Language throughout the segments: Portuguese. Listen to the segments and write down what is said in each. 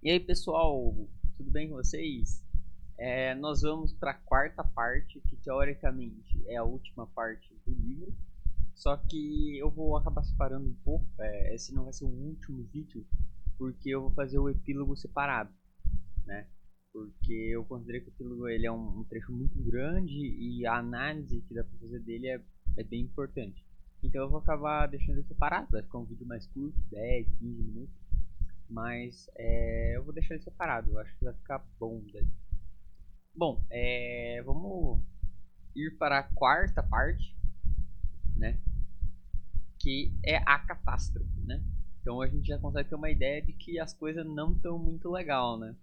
E aí pessoal, tudo bem com vocês? Nós vamos para a quarta parte, que teoricamente é a última parte do livro. Só que eu vou acabar separando um pouco, esse não vai ser o último vídeo, porque eu vou fazer o epílogo separado, né? Porque eu considerei que o epílogo ele é um trecho muito grande e a análise que dá para fazer dele é bem importante. Então eu vou acabar deixando ele separado, vai ficar um vídeo mais curto, 10, 15 minutos. Mas eu vou deixar ele separado, eu acho que vai ficar bom daí. Bom, vamos ir para a quarta parte, né? Que é a catástrofe, né? Então a gente já consegue ter uma ideia de que as coisas não estão muito legal, né?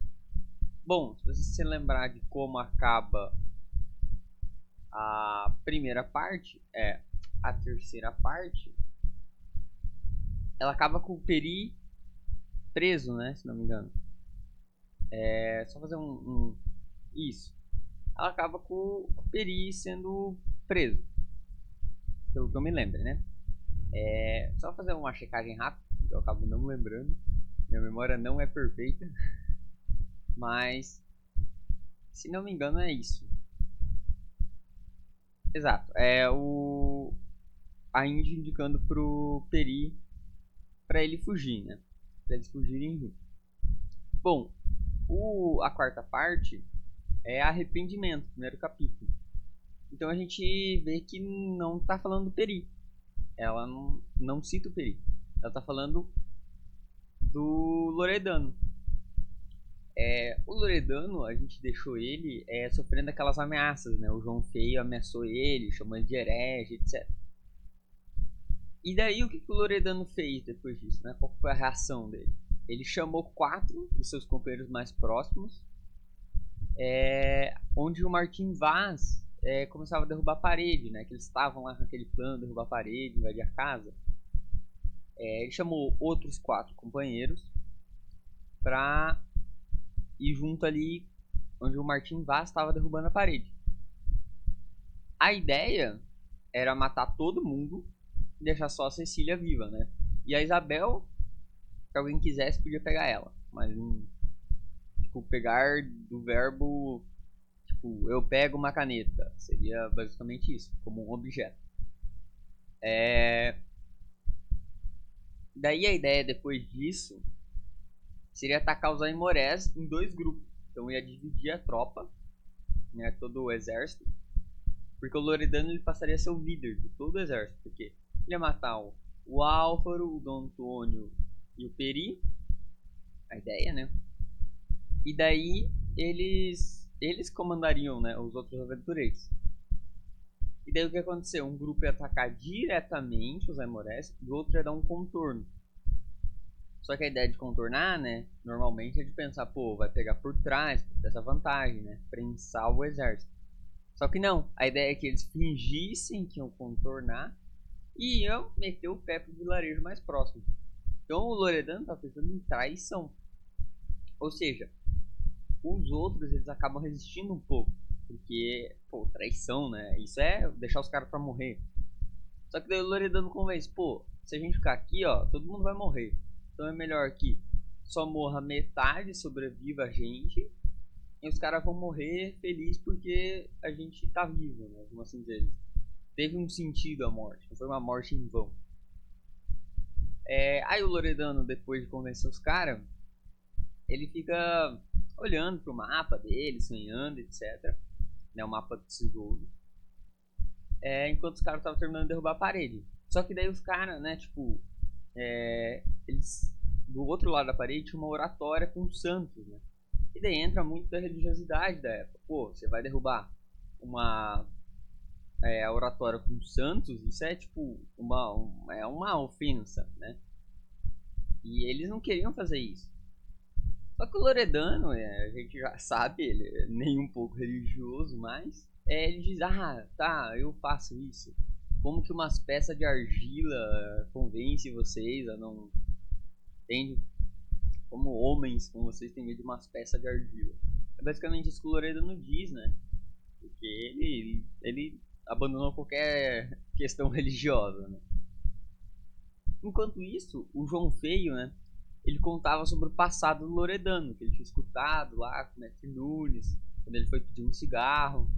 Bom, se você se lembrar de como acaba a primeira parte, a terceira parte, ela acaba com o Peri preso, né? Se não me engano. É só fazer isso. Ela acaba com o Peri sendo preso, pelo que eu me lembro, né? Só fazer uma checagem rápida, que eu acabo não lembrando. Minha memória não é perfeita, mas se não me engano é isso. Exato. A Indy indicando pro Peri para ele fugir, né? Para eles fugirem juntos. Bom, a quarta parte é arrependimento, primeiro capítulo. Então a gente vê que não tá falando do Peri. Ela não cita o Peri. Ela tá falando do Loredano. O Loredano, a gente deixou ele sofrendo aquelas ameaças, né? O João Feio ameaçou ele, chamou ele de herege, etc. E daí o que o Loredano fez depois disso, né? Qual foi a reação dele? Ele chamou 4 dos seus companheiros mais próximos, onde o Martim Vaz começava a derrubar a parede, né? Que eles estavam lá com aquele plano de derrubar a parede, invadir a casa. Ele chamou outros 4 companheiros para ir junto ali onde o Martim Vaz estava derrubando a parede. A ideia era matar todo mundo e deixar só a Cecília viva, né? E a Isabel, se alguém quisesse, podia pegar ela. Mas, tipo, pegar do verbo, tipo, eu pego uma caneta. Seria basicamente isso, como um objeto. Daí a ideia depois disso seria atacar os Aimorés em 2 grupos. Então ia dividir a tropa, né, todo o exército. Porque o Loredano ele passaria a ser o líder de todo o exército. Porque ele ia matar o Álvaro, o Dom Antônio e o Peri. A ideia, né? E daí eles comandariam, né, os outros aventureiros. E daí o que aconteceu? Um grupo ia atacar diretamente os Aimorés e o outro ia dar um contorno. Só que a ideia de contornar, né, normalmente é de pensar, pô, vai pegar por trás, dessa vantagem, né, prensar o exército. Só que não, a ideia é que eles fingissem que iam contornar e iam meter o pé pro vilarejo mais próximo. Então o Loredano tá pensando em traição. Ou seja, os outros eles acabam resistindo um pouco. Porque, pô, traição, né? Isso é deixar os caras pra morrer. Só que daí o Loredano convence, pô, se a gente ficar aqui, ó, todo mundo vai morrer. Então é melhor que só morra metade, sobreviva a gente. E os caras vão morrer felizes porque a gente tá vivo, né? Como assim dizer. Teve um sentido a morte, não foi uma morte em vão. Aí o Loredano, depois de convencer os caras, ele fica olhando pro mapa dele, sonhando, etc. Né, o mapa do tesouro. Enquanto os caras estavam terminando de derrubar a parede. Só que daí os caras, né, tipo, eles do outro lado da parede tinha uma oratória com santos, né? E daí entra muito da religiosidade da época. Pô, você vai derrubar uma oratória com santos, isso é tipo uma ofensa, né? E eles não queriam fazer isso. Só que o Loredano, a gente já sabe, ele é nem um pouco religioso, mas ele diz, ah, tá, eu faço isso. Como que umas peças de argila convence vocês a não... Entende? Como homens, como vocês têm medo de umas peças de argila. É basicamente isso que o Loredano diz, né? Porque ele abandonou qualquer questão religiosa, né? Enquanto isso, o João Feio, né? ele contava sobre o passado do Loredano, que ele tinha escutado lá com o Mestre Nunes, quando ele foi pedir um cigarro.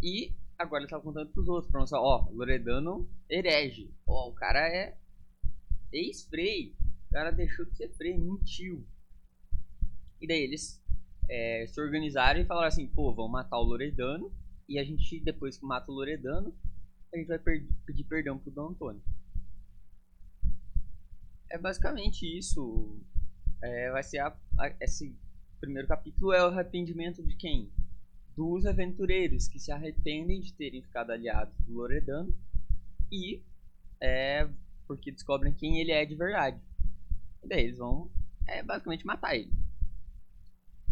E agora ele estava contando pros outros, pra mostrar, ó, Loredano herege. Ó, o cara é ex-frei. O cara deixou de ser frei, mentiu. E daí eles se organizaram e falaram assim, pô, vamos matar o Loredano. E a gente, depois que mata o Loredano, a gente vai pedir perdão pro Dom Antônio. É basicamente isso. Vai ser esse primeiro capítulo é o arrependimento de quem? Dos aventureiros que se arrependem de terem ficado aliados do Loredano e porque descobrem quem ele é de verdade. E daí eles vão basicamente matar ele.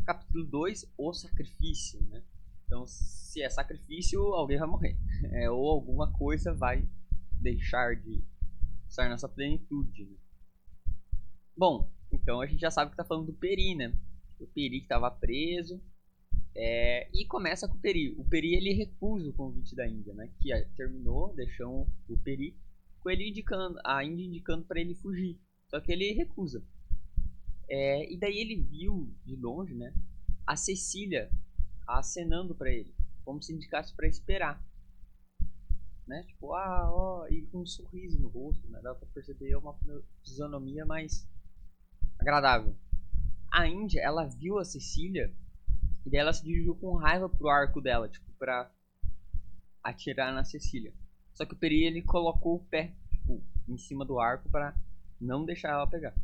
Capítulo 2, o sacrifício, né? Então, se é sacrifício, alguém vai morrer. Ou alguma coisa vai deixar de estar nessa plenitude. Né? Bom, então a gente já sabe que tá falando do Peri, né? O Peri que estava preso. E começa com o Peri. O Peri ele recusa o convite da Índia, né? Que terminou, deixou o Peri com ele indicando, a Índia indicando para ele fugir. Só que ele recusa. E daí ele viu de longe, né? A Cecília acenando para ele, como se indicasse para esperar, né? Tipo, ó, e com um sorriso no rosto, né? Dá para perceber uma fisionomia mais agradável. A Índia, ela viu a Cecília e daí ela se dirigiu com raiva pro arco dela, tipo, pra atirar na Cecília. Só que o Peri, ele colocou o pé, tipo, em cima do arco pra não deixar ela pegar.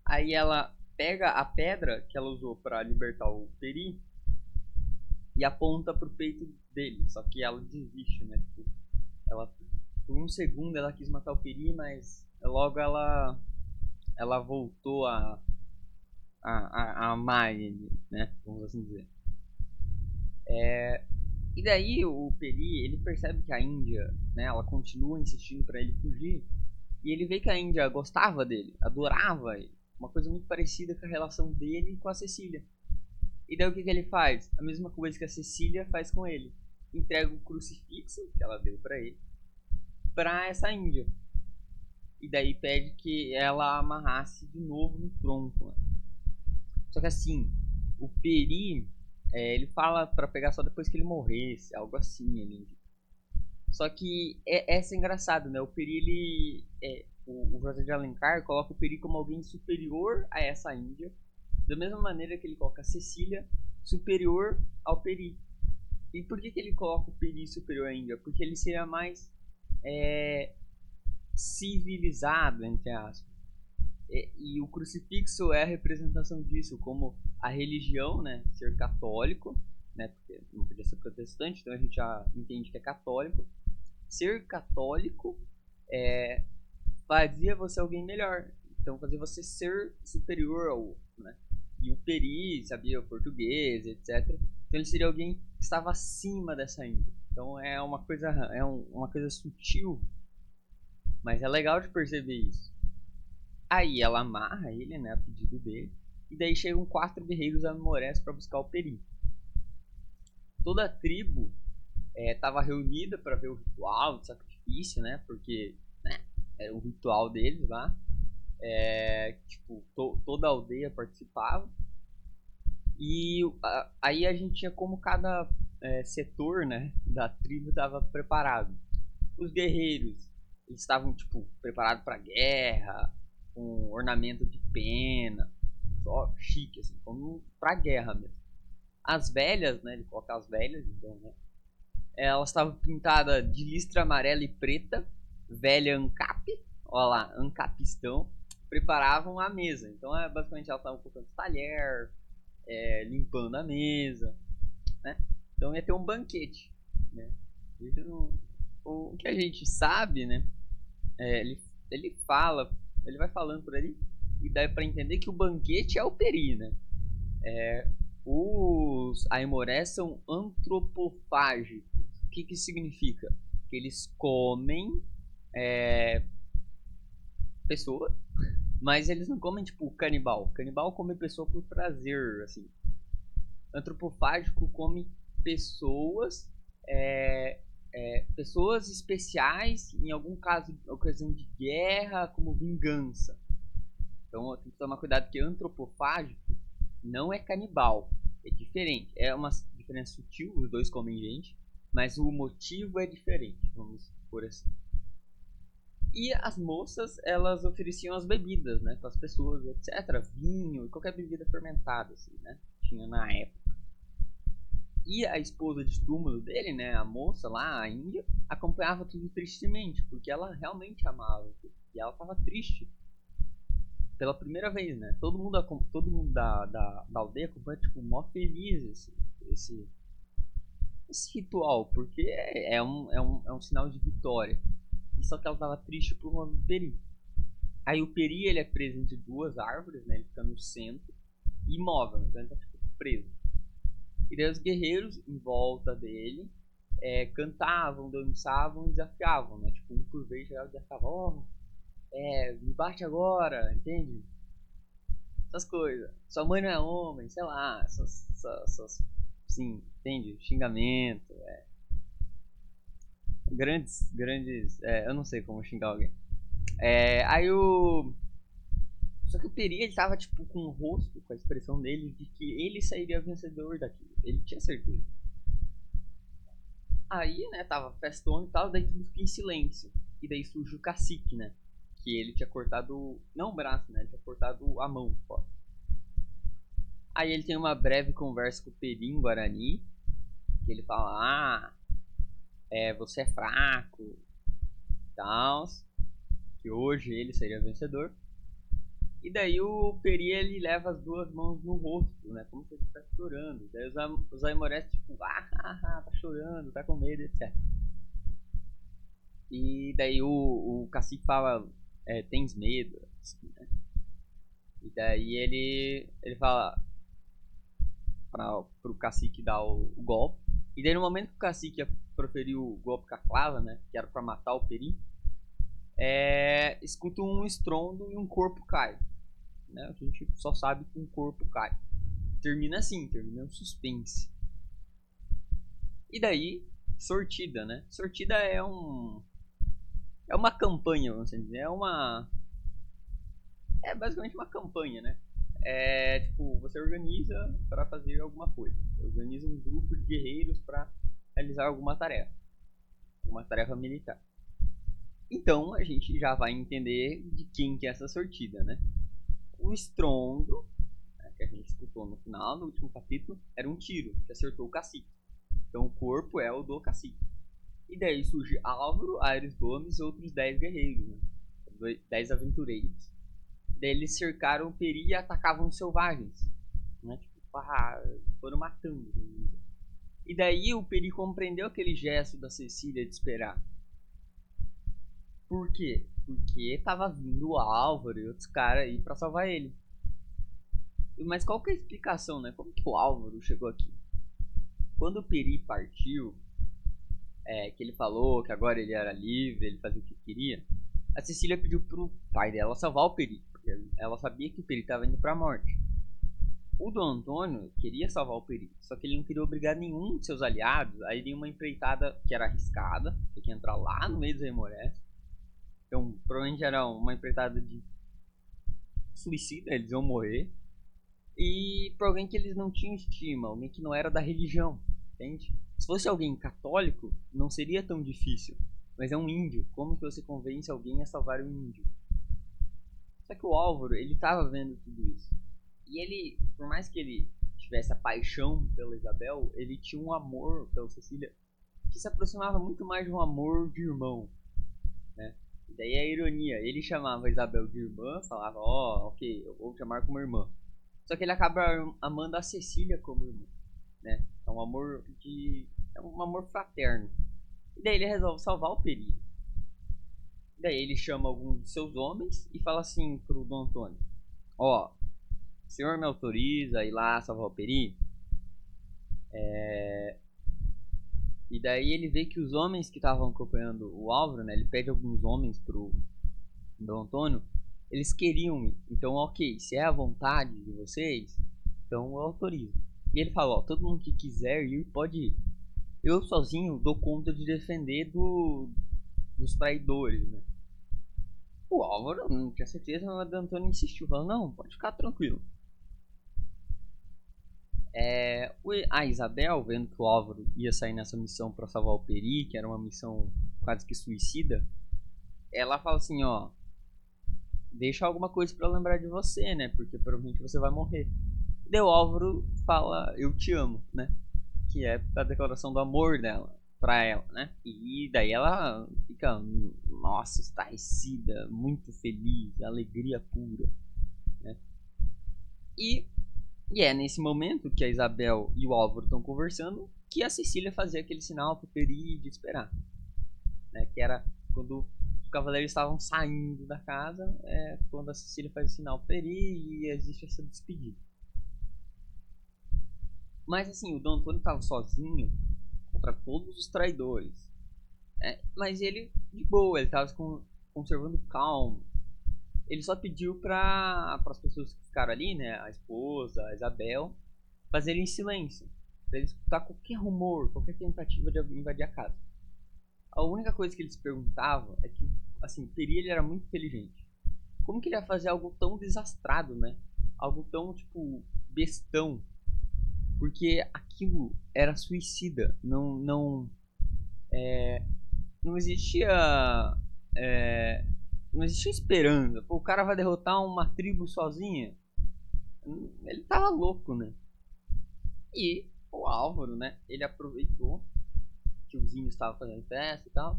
Aí ela pega a pedra que ela usou pra libertar o Peri e aponta pro peito dele. Só que ela desiste, né? Tipo, ela, por um segundo ela quis matar o Peri, mas logo ela voltou a amar ele, né? Vamos assim dizer. E daí o Peri, ele percebe que a Índia, né, ela continua insistindo para ele fugir, e ele vê que a Índia gostava dele, adorava ele, uma coisa muito parecida com a relação dele com a Cecília. E daí o que ele faz? A mesma coisa que a Cecília faz com ele. Entrega o crucifixo que ela deu para ele para essa Índia. E daí pede que ela amarrasse de novo no tronco. Né? Só que assim, o Peri, ele fala para pegar só depois que ele morresse, algo assim. Ele... Só que essa é engraçado, né? O Peri, ele... o José de Alencar coloca o Peri como alguém superior a essa Índia, da mesma maneira que ele coloca a Cecília superior ao Peri. E por que ele coloca o Peri superior à Índia? Porque ele seria mais civilizado, entre aspas. E o crucifixo é a representação disso, como a religião, né, ser católico, né, porque não podia ser protestante, então a gente já entende que é católico. Ser católico fazia você alguém melhor, então fazia você ser superior ao outro, né? E o Peri sabia português, etc. Então ele seria alguém que estava acima dessa Índia. Então é uma coisa, uma coisa sutil, mas é legal de perceber isso. Aí ela amarra ele, né, a pedido dele, e daí chegam 4 guerreiros amorés para buscar o Peri. Toda a tribo estava reunida para ver o ritual de sacrifício, né, porque né, era o ritual deles lá. Tipo, toda a aldeia participava. E aí a gente tinha como cada setor, né, da tribo estava preparado. Os guerreiros, eles estavam tipo preparados para guerra, com ornamento de pena, só chique assim, como para guerra mesmo. As velhas, né, ele coloca as velhas, então, né, elas estavam pintadas de listra amarela e preta, velha ANCAP, olha lá, ANCAPistão, preparavam a mesa. Então, basicamente, elas estavam colocando talher, limpando a mesa, né? Então ia ter um banquete, né? O que a gente sabe, né? Ele fala, ele vai falando por ali e dá para entender que o banquete é o Peri, né? Os aimorés são antropofágicos. O que significa? Que eles comem pessoa, mas eles não comem tipo canibal. Canibal come pessoa por prazer, assim. Antropofágico come pessoas, pessoas especiais, em algum caso, ocasião de guerra, como vingança. Então tem que tomar cuidado que antropofágico não é canibal, é diferente. É uma diferença sutil, os dois comem gente, mas o motivo é diferente, vamos por assim. E as moças, elas ofereciam as bebidas, né, para as pessoas, etc. Vinho e qualquer bebida fermentada, assim, né, tinha na época. E a esposa de túmulo dele, né, a moça lá, a índia, acompanhava tudo tristemente, porque ela realmente amava, e ela estava triste pela primeira vez, né? Todo mundo da aldeia acompanha, tipo, mó feliz esse, esse ritual, porque é um sinal de vitória. E só que ela tava triste por uma do Peri. Aí o Peri, ele é preso entre duas árvores, né? Ele fica no centro, imóvel, então ele tá tipo preso. E daí os guerreiros em volta dele cantavam, dançavam e desafiavam, né? Tipo, um por vez chegava e desafiava, me bate agora, entende? Essas coisas. Sua mãe não é homem, sei lá, sim, entende? Xingamento, grandes, eu não sei como xingar alguém. Aí o Só que o Peri, ele tava, tipo, com o rosto, com a expressão dele, de que ele sairia vencedor daquilo. Ele tinha certeza. Aí, né, tava festona e tal, daí tudo fica em silêncio. E daí surge o cacique, né? Que ele tinha cortado, não o braço, né? Ele tinha cortado a mão fora. Aí ele tem uma breve conversa com o Peri em Guarani, que ele fala, você é fraco, tal, que hoje ele seria vencedor. E daí o Peri, ele leva as duas mãos no rosto, né? Como se ele estivesse chorando. Daí os Aimorés, tipo, tá chorando, tá com medo, etc. E daí o cacique fala, tens medo, assim, né? E daí ele fala pro cacique dar o golpe. E daí no momento que o cacique ia proferir o golpe com a clava, né? Que era pra matar o Peri, escuta um estrondo e um corpo cai. Né? A gente só sabe que um corpo cai. Termina assim, termina um suspense. E daí, sortida, né? Sortida é uma campanha, vamos dizer. É basicamente uma campanha, né? Tipo, você organiza para fazer alguma coisa. Você organiza um grupo de guerreiros para realizar alguma tarefa militar. Então a gente já vai entender de quem que é essa sortida, né? O estrondo, né, que a gente escutou no final, no último capítulo, era um tiro que acertou o cacique. Então o corpo é o do cacique. E daí surge Álvaro, Aires Gomes e outros 10 guerreiros, né? 10 aventureiros. Daí eles cercaram o Peri e atacavam os selvagens. Né? Tipo, foram matando. E daí o Peri compreendeu aquele gesto da Cecília de esperar. Por quê? Porque tava vindo o Álvaro e outros caras aí pra salvar ele. Mas qual que é a explicação, né? Como que o Álvaro chegou aqui? Quando o Peri partiu, que ele falou que agora ele era livre, ele fazia o que queria, a Cecília pediu pro pai dela salvar o Peri, porque ela sabia que o Peri estava indo pra morte. O Dom Antônio queria salvar o Peri, só que ele não queria obrigar nenhum de seus aliados a ir em uma empreitada que era arriscada, tinha que entrar lá no meio dos Aimorés. Então, provavelmente era uma empreitada de suicida, eles iam morrer. E pra alguém que eles não tinham estima, alguém que não era da religião, entende? Se fosse alguém católico, não seria tão difícil. Mas é um índio, como que você convence alguém a salvar um índio? Só que o Álvaro, ele tava vendo tudo isso. E ele, por mais que ele tivesse a paixão pela Isabel, ele tinha um amor pela Cecília que se aproximava muito mais de um amor de irmão, né? E daí a ironia, ele chamava a Isabel de irmã, falava, ok, eu vou chamar como irmã. Só que ele acaba amando a Cecília como irmã, né? É um amor fraterno. E daí ele resolve salvar o Peri. Daí ele chama alguns de seus homens e fala assim pro Dom Antônio: o senhor me autoriza a ir lá salvar o Peri? E daí ele vê que os homens que estavam acompanhando o Álvaro, né? Ele pede alguns homens pro Dom Antônio. Eles queriam ir. Então, ok, se é a vontade de vocês, então eu autorizo. E ele fala, todo mundo que quiser ir, pode ir. Eu sozinho dou conta de defender dos traidores, né? O Álvaro não tinha certeza, mas o D'Antoni insistiu, falou, não, pode ficar tranquilo. A Isabel, vendo que o Álvaro ia sair nessa missão para salvar o Peri, que era uma missão quase que suicida, ela fala assim, ó, deixa alguma coisa para lembrar de você, né? Porque provavelmente você vai morrer. E daí o Álvaro fala, eu te amo, né? Que é a declaração do amor dela pra ela, né? E daí ela fica, nossa, estarrecida, muito feliz, alegria pura, né? E é nesse momento que a Isabel e o Álvaro estão conversando que a Cecília fazia aquele sinal pro Peri de esperar, né? Que era quando os cavaleiros estavam saindo da casa, quando a Cecília faz o sinal pro Peri e existe essa despedida. Mas assim, o Dom Antônio estava sozinho contra todos os traidores. Mas ele, de boa, ele estava conservando calmo. Ele só pediu para as pessoas que ficaram ali, né, a esposa, a Isabel, fazerem silêncio. Para ele escutar qualquer rumor, qualquer tentativa de invadir a casa. A única coisa que eles perguntavam é que, assim, Peri ele era muito inteligente. Como que ele ia fazer algo tão desastrado, né? Algo tão, tipo, bestão. Porque aquilo era suicida. Não existia. Não existia esperança. Pô, o cara vai derrotar uma tribo sozinha. Ele tava louco, né? E o Álvaro, né? Ele aproveitou que o Zinho estava fazendo festa e tal.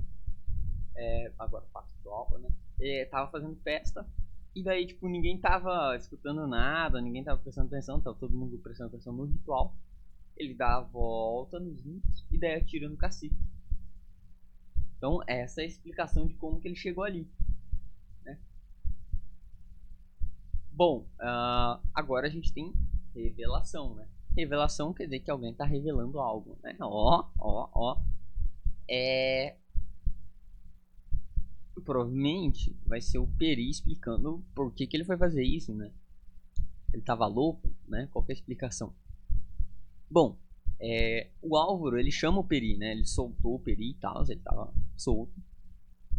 Agora passo pro Álvaro, né? Ele tava fazendo festa. E daí, tipo, ninguém tava escutando nada, ninguém tava prestando atenção, tava todo mundo prestando atenção no ritual. Ele dá a volta nos índios e daí atira no cacique. Então essa é a explicação de como que ele chegou ali, né? Bom, agora a gente tem revelação, né? Revelação quer dizer que alguém tá revelando algo, né? Ó. Provavelmente vai ser o Peri explicando por que ele foi fazer isso, né? Ele tava louco, né? Qual que é a explicação? Bom, o Álvaro, ele chama o Peri, né? Ele soltou o Peri e tal, ele tava solto.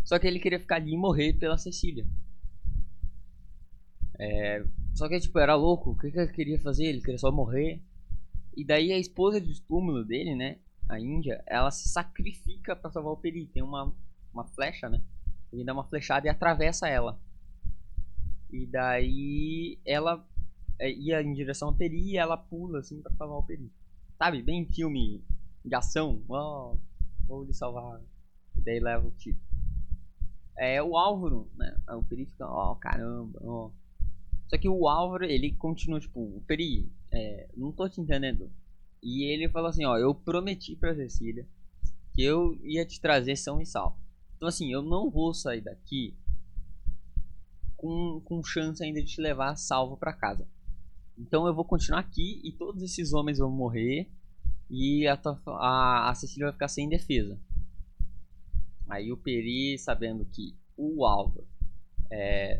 Só que ele queria ficar ali e morrer pela Cecília. Só que, tipo, era louco. O que ele queria fazer? Ele queria só morrer. E daí a esposa de túmulo dele, né? A Índia, ela se sacrifica pra salvar o Peri. Tem uma flecha, né? Ele dá uma flechada e atravessa ela. E daí ela ia em direção ao Peri e ela pula assim pra salvar o Peri. Sabe? Bem filme de ação. Oh, vou lhe salvar. E daí leva o tiro. O Álvaro, né? O Peri fica, caramba, Só que o Álvaro, ele continua, tipo, o Peri, não tô te entendendo. E ele falou assim, eu prometi pra Cecília que eu ia te trazer são e salvo. Então assim, eu não vou sair daqui com chance ainda de te levar salvo pra casa. Então eu vou continuar aqui e todos esses homens vão morrer e a Cecília vai ficar sem defesa. Aí o Peri, sabendo que o Álvaro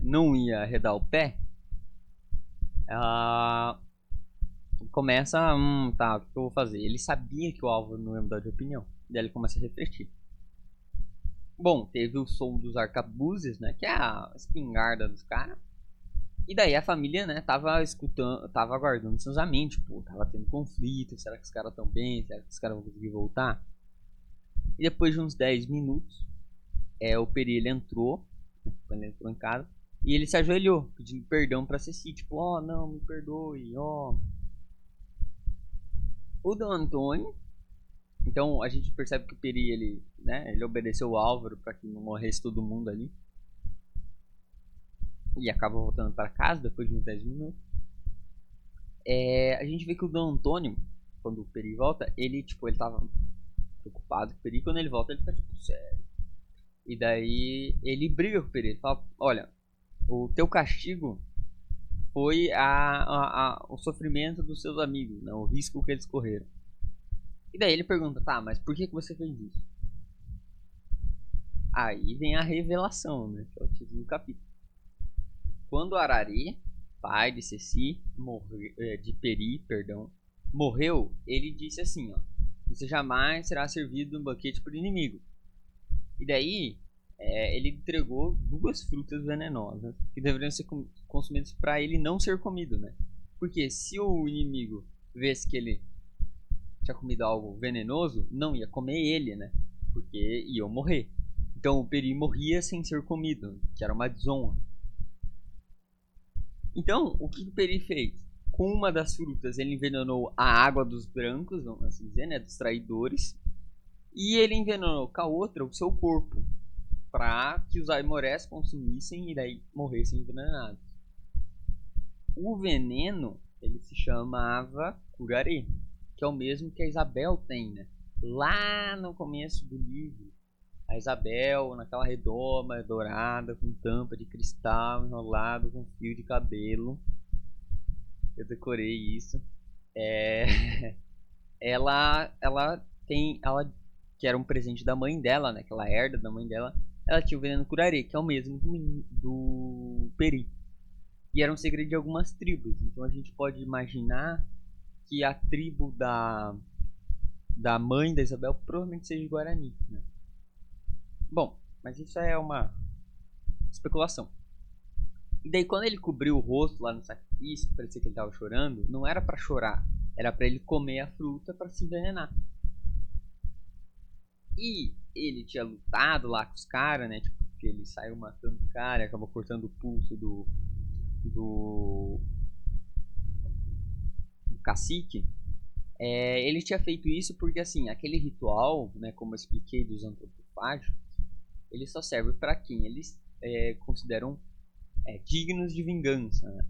não ia arredar o pé, começa, tá, o que eu vou fazer? Ele sabia que o Álvaro não ia mudar de opinião. Daí ele começa a refletir. Bom, teve o som dos arcabuzes, né, que é a espingarda dos caras. E daí a família, né, tava escutando, tava aguardando ansiosamente, tipo, tava tendo conflito, será que os caras estão bem, será que os caras vão conseguir voltar? E depois de uns 10 minutos, o Peri, ele entrou, né, quando ele entrou em casa, e ele se ajoelhou, pedindo perdão pra Ceci, tipo, não, me perdoe, O Dom Antônio, então a gente percebe que o Peri, ele obedeceu o Álvaro para que não morresse todo mundo ali. E acaba voltando para casa depois de uns 10 minutos. A gente vê que o Dom Antônio, quando o Peri volta, ele tava preocupado com o Peri. Quando ele volta, ele tá tipo, sério. E daí ele briga com o Peri. Ele fala, olha, o teu castigo foi o sofrimento dos seus amigos, né? O risco que eles correram. E daí ele pergunta, tá, mas por que você fez isso? Aí vem a revelação, né? Que é o título do capítulo. Quando Arari, pai de Ceci, de Peri, perdão, morreu, ele disse assim, você jamais será servido num banquete por inimigo. E daí, ele entregou 2 frutas venenosas que deveriam ser consumidas para ele não ser comido, né? Porque se o inimigo visse que ele tinha comido algo venenoso, não ia comer ele, né? Porque ia morrer. Então o Peri morria sem ser comido, que era uma desonra. Então, o que o Peri fez? Com uma das frutas, ele envenenou a água dos brancos, vamos assim dizer, né? Dos traidores. E ele envenenou com a outra o seu corpo, para que os aimorés consumissem e daí morressem envenenados. O veneno, ele se chamava curare, que é o mesmo que a Isabel tem, né? Lá no começo do livro, a Isabel, naquela redoma dourada, com tampa de cristal, enrolado com fio de cabelo. Eu decorei isso. Ela tem, que era um presente da mãe dela, né? Que ela herda da mãe dela. Ela tinha o veneno curare, que é o mesmo do Peri. E era um segredo de algumas tribos. Então a gente pode imaginar que a tribo da mãe da Isabel provavelmente seja Guarani, né? Bom, mas isso é uma especulação. E daí quando ele cobriu o rosto lá no sacrifício, parecia que ele estava chorando, não era para chorar, era para ele comer a fruta para se envenenar. E ele tinha lutado lá com os caras, né? Tipo, que ele saiu matando o cara, acabou cortando o pulso do cacique. Ele tinha feito isso porque, assim, aquele ritual, né, como eu expliquei dos antropofágicos, ele só serve para quem eles consideram dignos de vingança, né?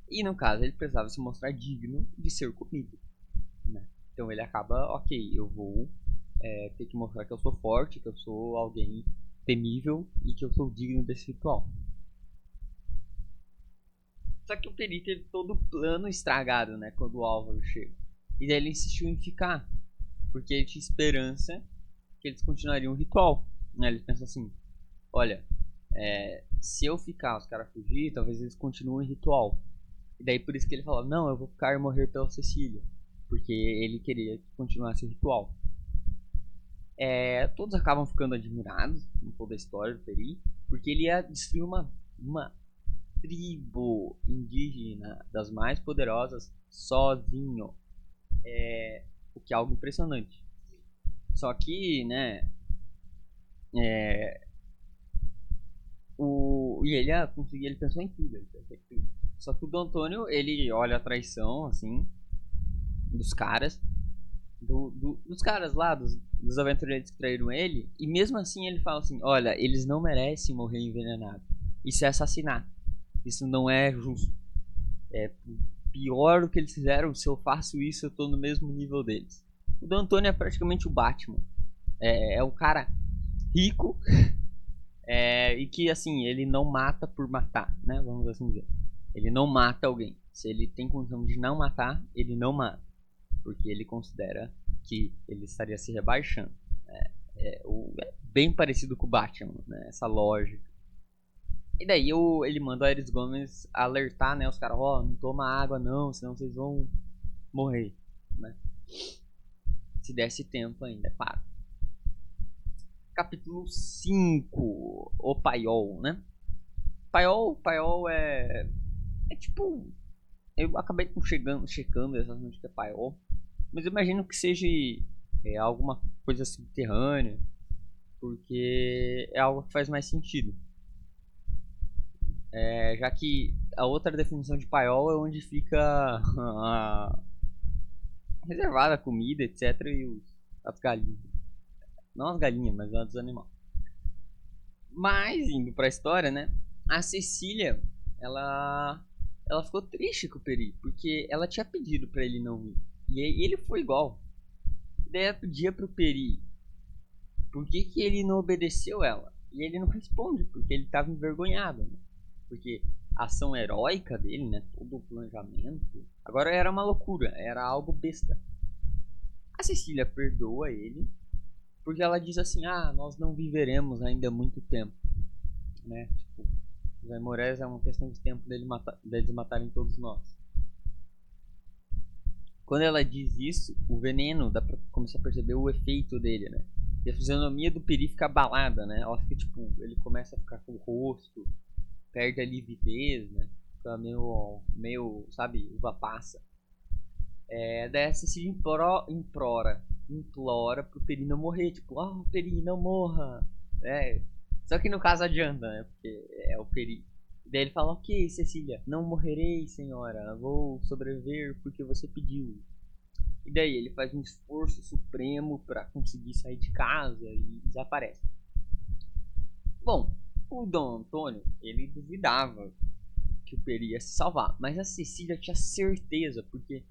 E no caso ele precisava se mostrar digno de ser comido, né? Então ele acaba, ok, eu vou ter que mostrar que eu sou forte, que eu sou alguém temível e que eu sou digno desse ritual. Só que o Peri teve todo o plano estragado, né, quando o Álvaro chega. E daí ele insistiu em ficar, porque ele tinha esperança que eles continuariam o ritual, né? Ele pensou assim, olha, se eu ficar, os caras fugir, talvez eles continuem o ritual. E daí por isso que ele falou, não, eu vou ficar e morrer pela Cecília, porque ele queria que continuasse o ritual. Todos acabam ficando admirados com toda a história do Peri, porque ele ia destruir uma tribo indígena das mais poderosas sozinho. O que é algo impressionante. Só que, né, e ele ia conseguir, ele pensou em tudo, Só que o Dom Antônio, ele olha a traição, assim, dos caras, dos caras lá, dos aventureiros que traíram ele, e mesmo assim ele fala assim, olha, eles não merecem morrer envenenados. Isso é assassinato. Isso não é justo. É pior do que eles fizeram, se eu faço isso, eu tô no mesmo nível deles. O Dom Antônio é praticamente o Batman. É um cara rico, e que, assim, ele não mata por matar, né? Vamos assim dizer. Ele não mata alguém. Se ele tem condição de não matar, ele não mata. Porque ele considera que ele estaria se rebaixando. É bem parecido com o Batman, né? Essa lógica. E daí ele manda o Aires Gomes alertar, né? Os caras, não toma água não, senão vocês vão morrer, né? Se desse tempo ainda, é claro. Capítulo 5, o Paiol, né? Paiol é tipo, eu acabei checando exatamente o que é Paiol, mas eu imagino que seja alguma coisa subterrânea, porque é algo que faz mais sentido. Já que a outra definição de paiol é onde fica reservada a comida, etc. E as galinhas. Não as galinhas, mas as dos animais. Mas, indo pra história, né? A Cecília, ela ficou triste com o Peri, porque ela tinha pedido pra ele não ir. E ele foi igual. E daí ela pedia pro Peri por que ele não obedeceu ela. E ele não responde, porque ele tava envergonhado, né? Porque a ação heróica dele, né? Todo o planejamento. Agora era uma loucura, era algo besta. A Cecília perdoa ele, porque ela diz assim: nós não viveremos ainda muito tempo, né? Tipo, os Aimorés é uma questão de tempo deles matarem todos nós. Quando ela diz isso, o veneno, dá pra começar a perceber o efeito dele, né? E a fisionomia do Peri fica abalada, né? Ela fica tipo, ele começa a ficar com o rosto, perde a lividez, né? Fica meio, sabe, uva passa. Daí a Cecília implora pro Peri não morrer, tipo, Peri, não morra. Só que no caso adianta, né? Porque é o Peri. Daí ele fala, ok, Cecília, não morrerei, senhora, vou sobreviver porque você pediu. E daí ele faz um esforço supremo para conseguir sair de casa e desaparece. Bom, o Dom Antônio, ele duvidava que o Peri ia se salvar, mas a Cecília tinha certeza, porque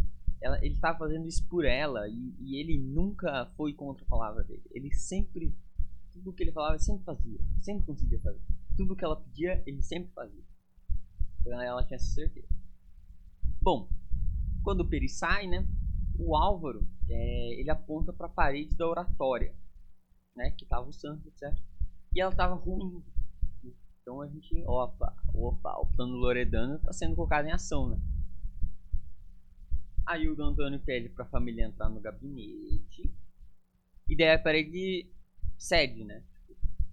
ele estava fazendo isso por ela e ele nunca foi contra a palavra dele. Ele sempre, tudo que ele falava, ele sempre fazia, sempre conseguia fazer. Tudo que ela pedia, ele sempre fazia. Então ela tinha certeza. Bom, quando o Peri sai, né, o Álvaro, ele aponta para a parede da oratória, né, que tava o santo, certo? E ela tava ruim. Então a gente, opa, o plano Loredano tá sendo colocado em ação, né? Aí o Dom Antônio pede pra família entrar no gabinete. E daí a parede cede, né?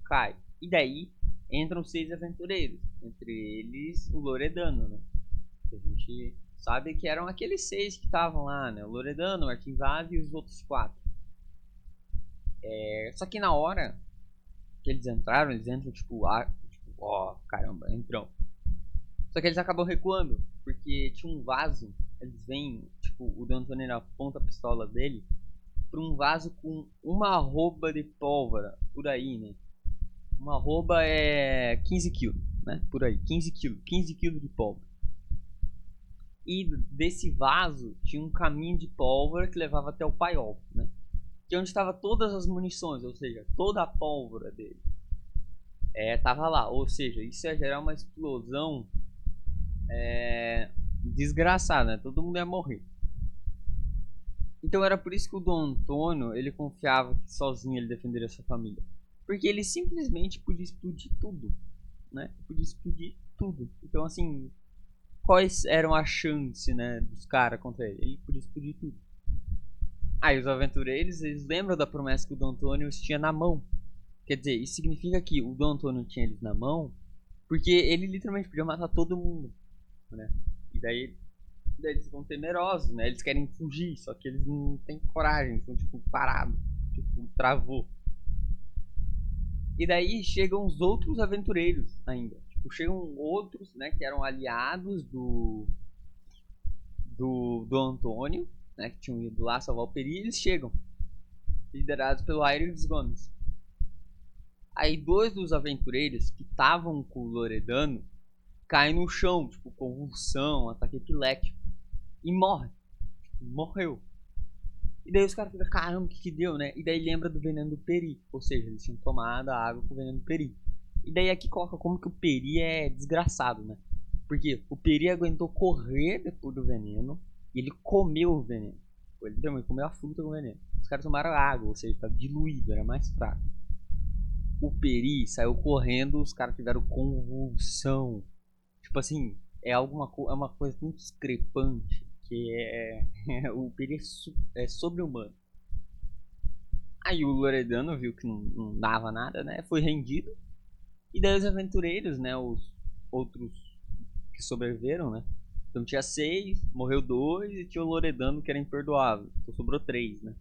Cai. E daí entram 6 aventureiros. Entre eles o Loredano, né? A gente sabe que eram aqueles 6 que estavam lá, né? O Loredano, o Martin Vaz e os outros 4. Só que na hora que eles entram tipo, caramba, entrou. Só que eles acabam recuando, porque tinha um vaso, eles vêm, tipo, o Dom Antônio aponta a pistola dele pra um vaso com uma arroba de pólvora, por aí, né? Uma arroba é 15 quilos, né? Por aí, 15 quilos de pólvora. E desse vaso tinha um caminho de pólvora que levava até o paiol, né? Que é onde estava todas as munições, ou seja, toda a pólvora dele. Tava lá, ou seja, isso ia gerar uma explosão desgraçada, né? Todo mundo ia morrer. Então era por isso que o Dom Antônio, ele confiava que sozinho ele defenderia sua família. Porque ele simplesmente podia explodir tudo, né? Podia explodir tudo. Então assim, quais eram as chances, né, dos caras contra ele? Ele podia explodir tudo. Aí os aventureiros, eles lembram da promessa que o Dom Antônio os tinha na mão. Quer dizer, isso significa que o Dom Antônio tinha eles na mão, porque ele literalmente podia matar todo mundo, né? E daí eles ficam temerosos, né? Eles querem fugir, só que eles não têm coragem, estão tipo parados, tipo, travou. E daí chegam os outros aventureiros ainda. Tipo, chegam outros, né, que eram aliados do Antônio, né, que tinham ido lá salvar o Peri, e eles chegam, liderados pelo Aires Gomes. Aí 2 dos aventureiros que estavam com o Loredano caem no chão, tipo, convulsão, ataque epilético, e morre. Tipo, morreu. E daí os caras ficam, caramba, o que deu, né? E daí lembra do veneno do Peri. Ou seja, eles tinham tomado a água com o veneno do Peri. E daí aqui coloca como que o Peri é desgraçado, né? Porque o Peri aguentou correr depois do veneno e ele comeu o veneno. Ele literalmente comeu a fruta com o veneno. Os caras tomaram água, ou seja, estava diluído, era mais fraco. O Peri saiu correndo, os caras tiveram convulsão. Tipo assim, é uma coisa muito discrepante que o Peri é sobre-humano. Aí o Loredano viu que não dava nada, né? Foi rendido. E daí os aventureiros, né? Os outros que sobreviveram, né? Então tinha 6, morreu 2 e tinha o Loredano que era imperdoável. Então sobrou 3, né?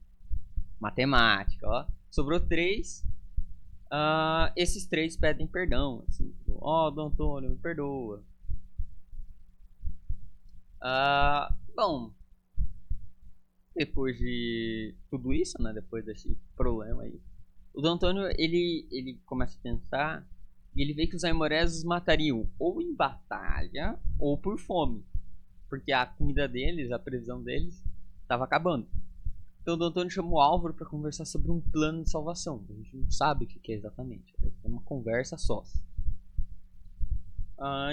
Matemática, ó. Sobrou 3. Esses 3 pedem perdão. Assim, Dom Antônio, me perdoa. Bom, depois de tudo isso, né? Depois desse problema aí, o Dom Antônio ele começa a pensar e ele vê que os aimorés os matariam ou em batalha ou por fome, porque a comida deles, a previsão deles, estava acabando. Então o Dom Antônio chamou o Álvaro para conversar sobre um plano de salvação. A gente não sabe o que é exatamente, é uma conversa só.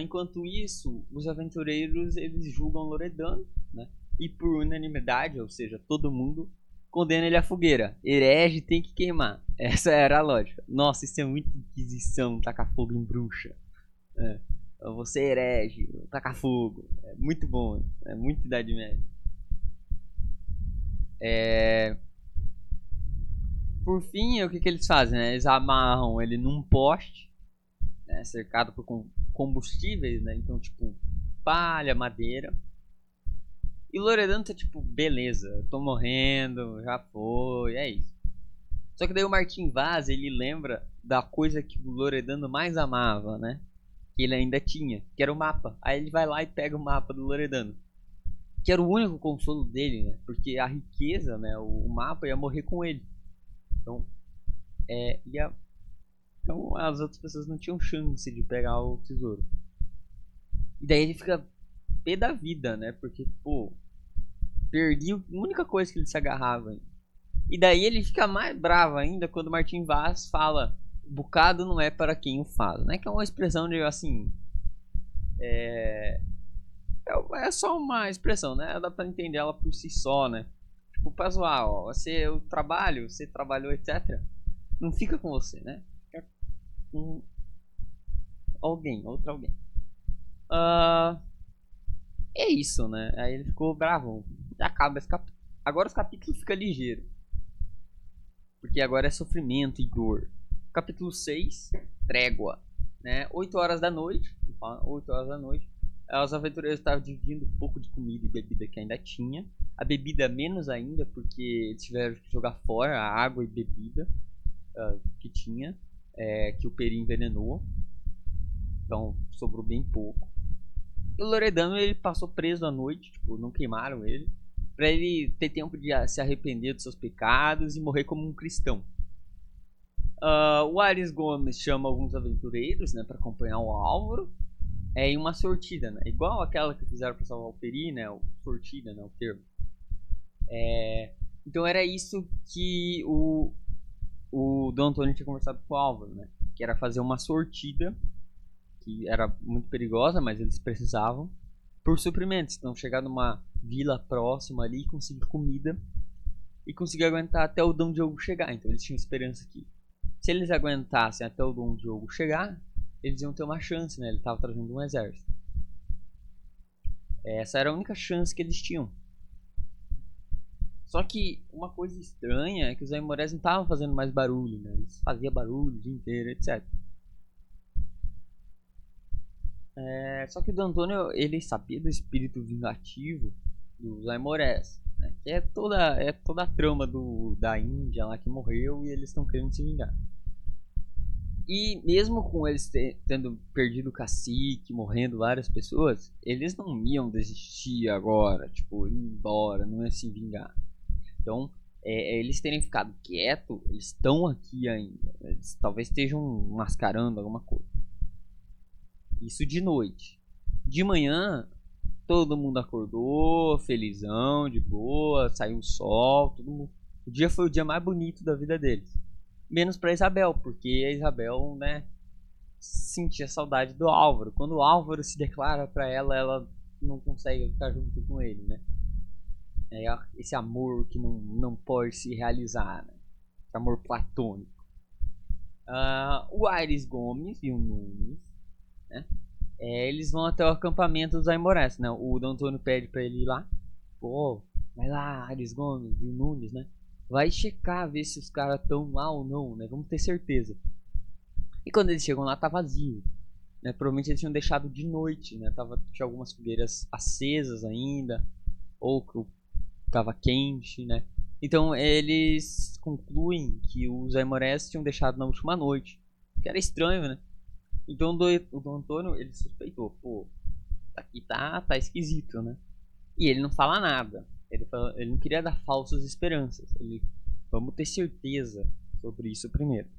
Enquanto isso, os aventureiros eles julgam Loredano, né? E por unanimidade, ou seja, todo mundo condena ele à fogueira. Herege tem que queimar. Essa era a lógica. Nossa, isso é muito Inquisição, tacar fogo em bruxa. Você herege, tacar fogo. É muito bom, é muito Idade Média. Por fim, o que, que eles fazem, né? Eles amarram ele num poste, né? Cercado por combustíveis, né? Então, tipo, palha, madeira. E o Loredano tá tipo, beleza, eu tô morrendo, já foi, é isso. Só que daí o Martin Vaz, ele lembra da coisa que o Loredano mais amava, né? Que ele ainda tinha, que era o mapa. Aí ele vai lá e pega o mapa do Loredano. Que era o único consolo dele, né? Porque a riqueza, né? O mapa ia morrer com ele. Então, então as outras pessoas não tinham chance de pegar o tesouro. E daí ele fica pé da vida, né? Porque, pô, perdi a única coisa que ele se agarrava. E daí ele fica mais bravo ainda quando Martin Vaz fala: "O bocado não é para quem o faz", né? Que é uma expressão de assim. É, é só uma expressão, né? Dá pra entender ela por si só, né? Tipo, pra zoar, ó. Eu trabalho, você trabalhou, etc. Não fica com você, né? Fica com alguém, outro alguém. Uh, é isso, né? Aí ele ficou bravo. Acaba esse capítulo. Agora os capítulos ficam ligeiros. Porque agora é sofrimento e dor. Capítulo 6, Trégua. Né? 8 horas da noite. 8 horas da noite. Os aventureiros estavam dividindo um pouco de comida e bebida que ainda tinha. A bebida menos ainda, porque eles tiveram que jogar fora a água e bebida que tinha. Que o Peri envenenou. Então sobrou bem pouco. E o Loredano ele passou preso à noite. Tipo, não queimaram ele. Pra ele ter tempo de se arrepender dos seus pecados e morrer como um cristão. O Ares Gomes chama alguns aventureiros, né, para acompanhar o Álvaro em uma sortida, né, igual aquela que fizeram para salvar o Peri, né, o sortida, né, o termo. Então era isso que o Dom Antônio tinha conversado com o Álvaro, né, que era fazer uma sortida que era muito perigosa, mas eles precisavam por suprimentos, então chegar numa vila próxima ali, conseguir comida e conseguir aguentar até o Dom Diogo chegar. Então eles tinham esperança que se eles aguentassem até o Dom Diogo chegar, eles iam ter uma chance, né? Ele estava trazendo um exército. Essa era a única chance que eles tinham. Só que uma coisa estranha é que os Aimorés não estavam fazendo mais barulho, né? Eles faziam barulho o dia inteiro, etc. Só que o D'Antônio, ele sabia do espírito vingativo dos Aimorés, né? Que é toda a trama da Índia lá que morreu e eles estão querendo se vingar. E mesmo com eles tendo perdido o cacique, morrendo várias pessoas, eles não iam desistir agora, tipo, ir embora, não ia se vingar. Então, eles terem ficado quietos, eles estão aqui ainda. Eles talvez estejam mascarando alguma coisa. Isso de noite. De manhã, todo mundo acordou, felizão, de boa, saiu o sol, todo mundo. O dia foi o dia mais bonito da vida deles. Menos pra Isabel, porque a Isabel, né, sentia saudade do Álvaro. Quando o Álvaro se declara pra ela, ela não consegue ficar junto com ele, né? Esse amor que não pode se realizar, né? Esse amor platônico. O Aires Gomes e o Nunes, né? Eles vão até o acampamento dos Aimorés, né? O Dom Antônio pede pra ele ir lá. Pô, vai lá, Aires Gomes e o Nunes, né? Vai checar, ver se os caras estão lá ou não, né? Vamos ter certeza. E quando eles chegam lá, tá vazio. Né? Provavelmente eles tinham deixado de noite, né? Tinha algumas fogueiras acesas ainda, ou que tava quente, né? Então eles concluem que os Aimorés tinham deixado na última noite, que era estranho, né? Então o Dom Antônio, ele suspeitou, pô, aqui tá esquisito, né? E ele não fala nada. Ele não queria dar falsas esperanças. Vamos ter certeza sobre isso primeiro.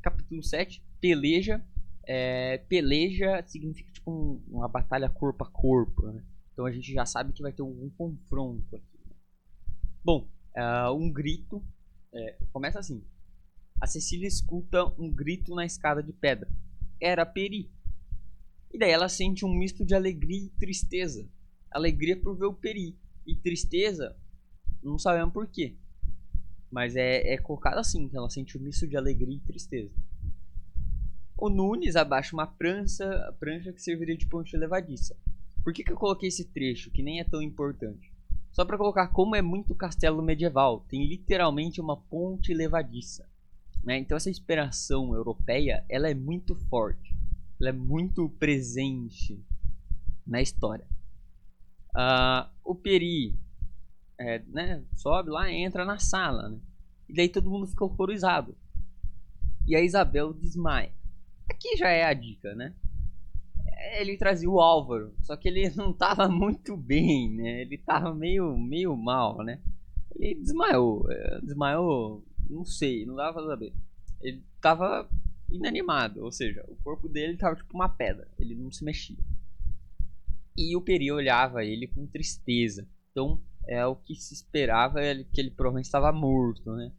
Capítulo 7, peleja. Peleja significa tipo uma batalha corpo a corpo, né? Então a gente já sabe que vai ter algum confronto aqui. Né? Bom, um grito. Começa assim. A Cecília escuta um grito na escada de pedra. Era Peri. E daí ela sente um misto de alegria e tristeza. Alegria por ver o Peri. E tristeza, não sabemos por quê. Mas é colocado assim, que ela sente um misto de alegria e tristeza. O Nunes abaixa uma prancha que serviria de ponte levadiça. Por que eu coloquei esse trecho, que nem é tão importante? Só pra colocar como é muito castelo medieval, tem literalmente uma ponte levadiça, né? Então essa inspiração europeia, ela é muito forte, ela é muito presente na história. O Peri, né, sobe lá, entra na sala, né? E daí todo mundo fica horrorizado. E a Isabel desmaia. Aqui já é a dica, né? Ele trazia o Álvaro, só que ele não tava muito bem, né? Ele tava meio mal, né? Ele desmaiou, não sei, não dava pra saber. Ele tava inanimado, ou seja, o corpo dele tava tipo uma pedra, ele não se mexia. E o Peri olhava ele com tristeza. Então, o que se esperava é que ele provavelmente estava morto, né?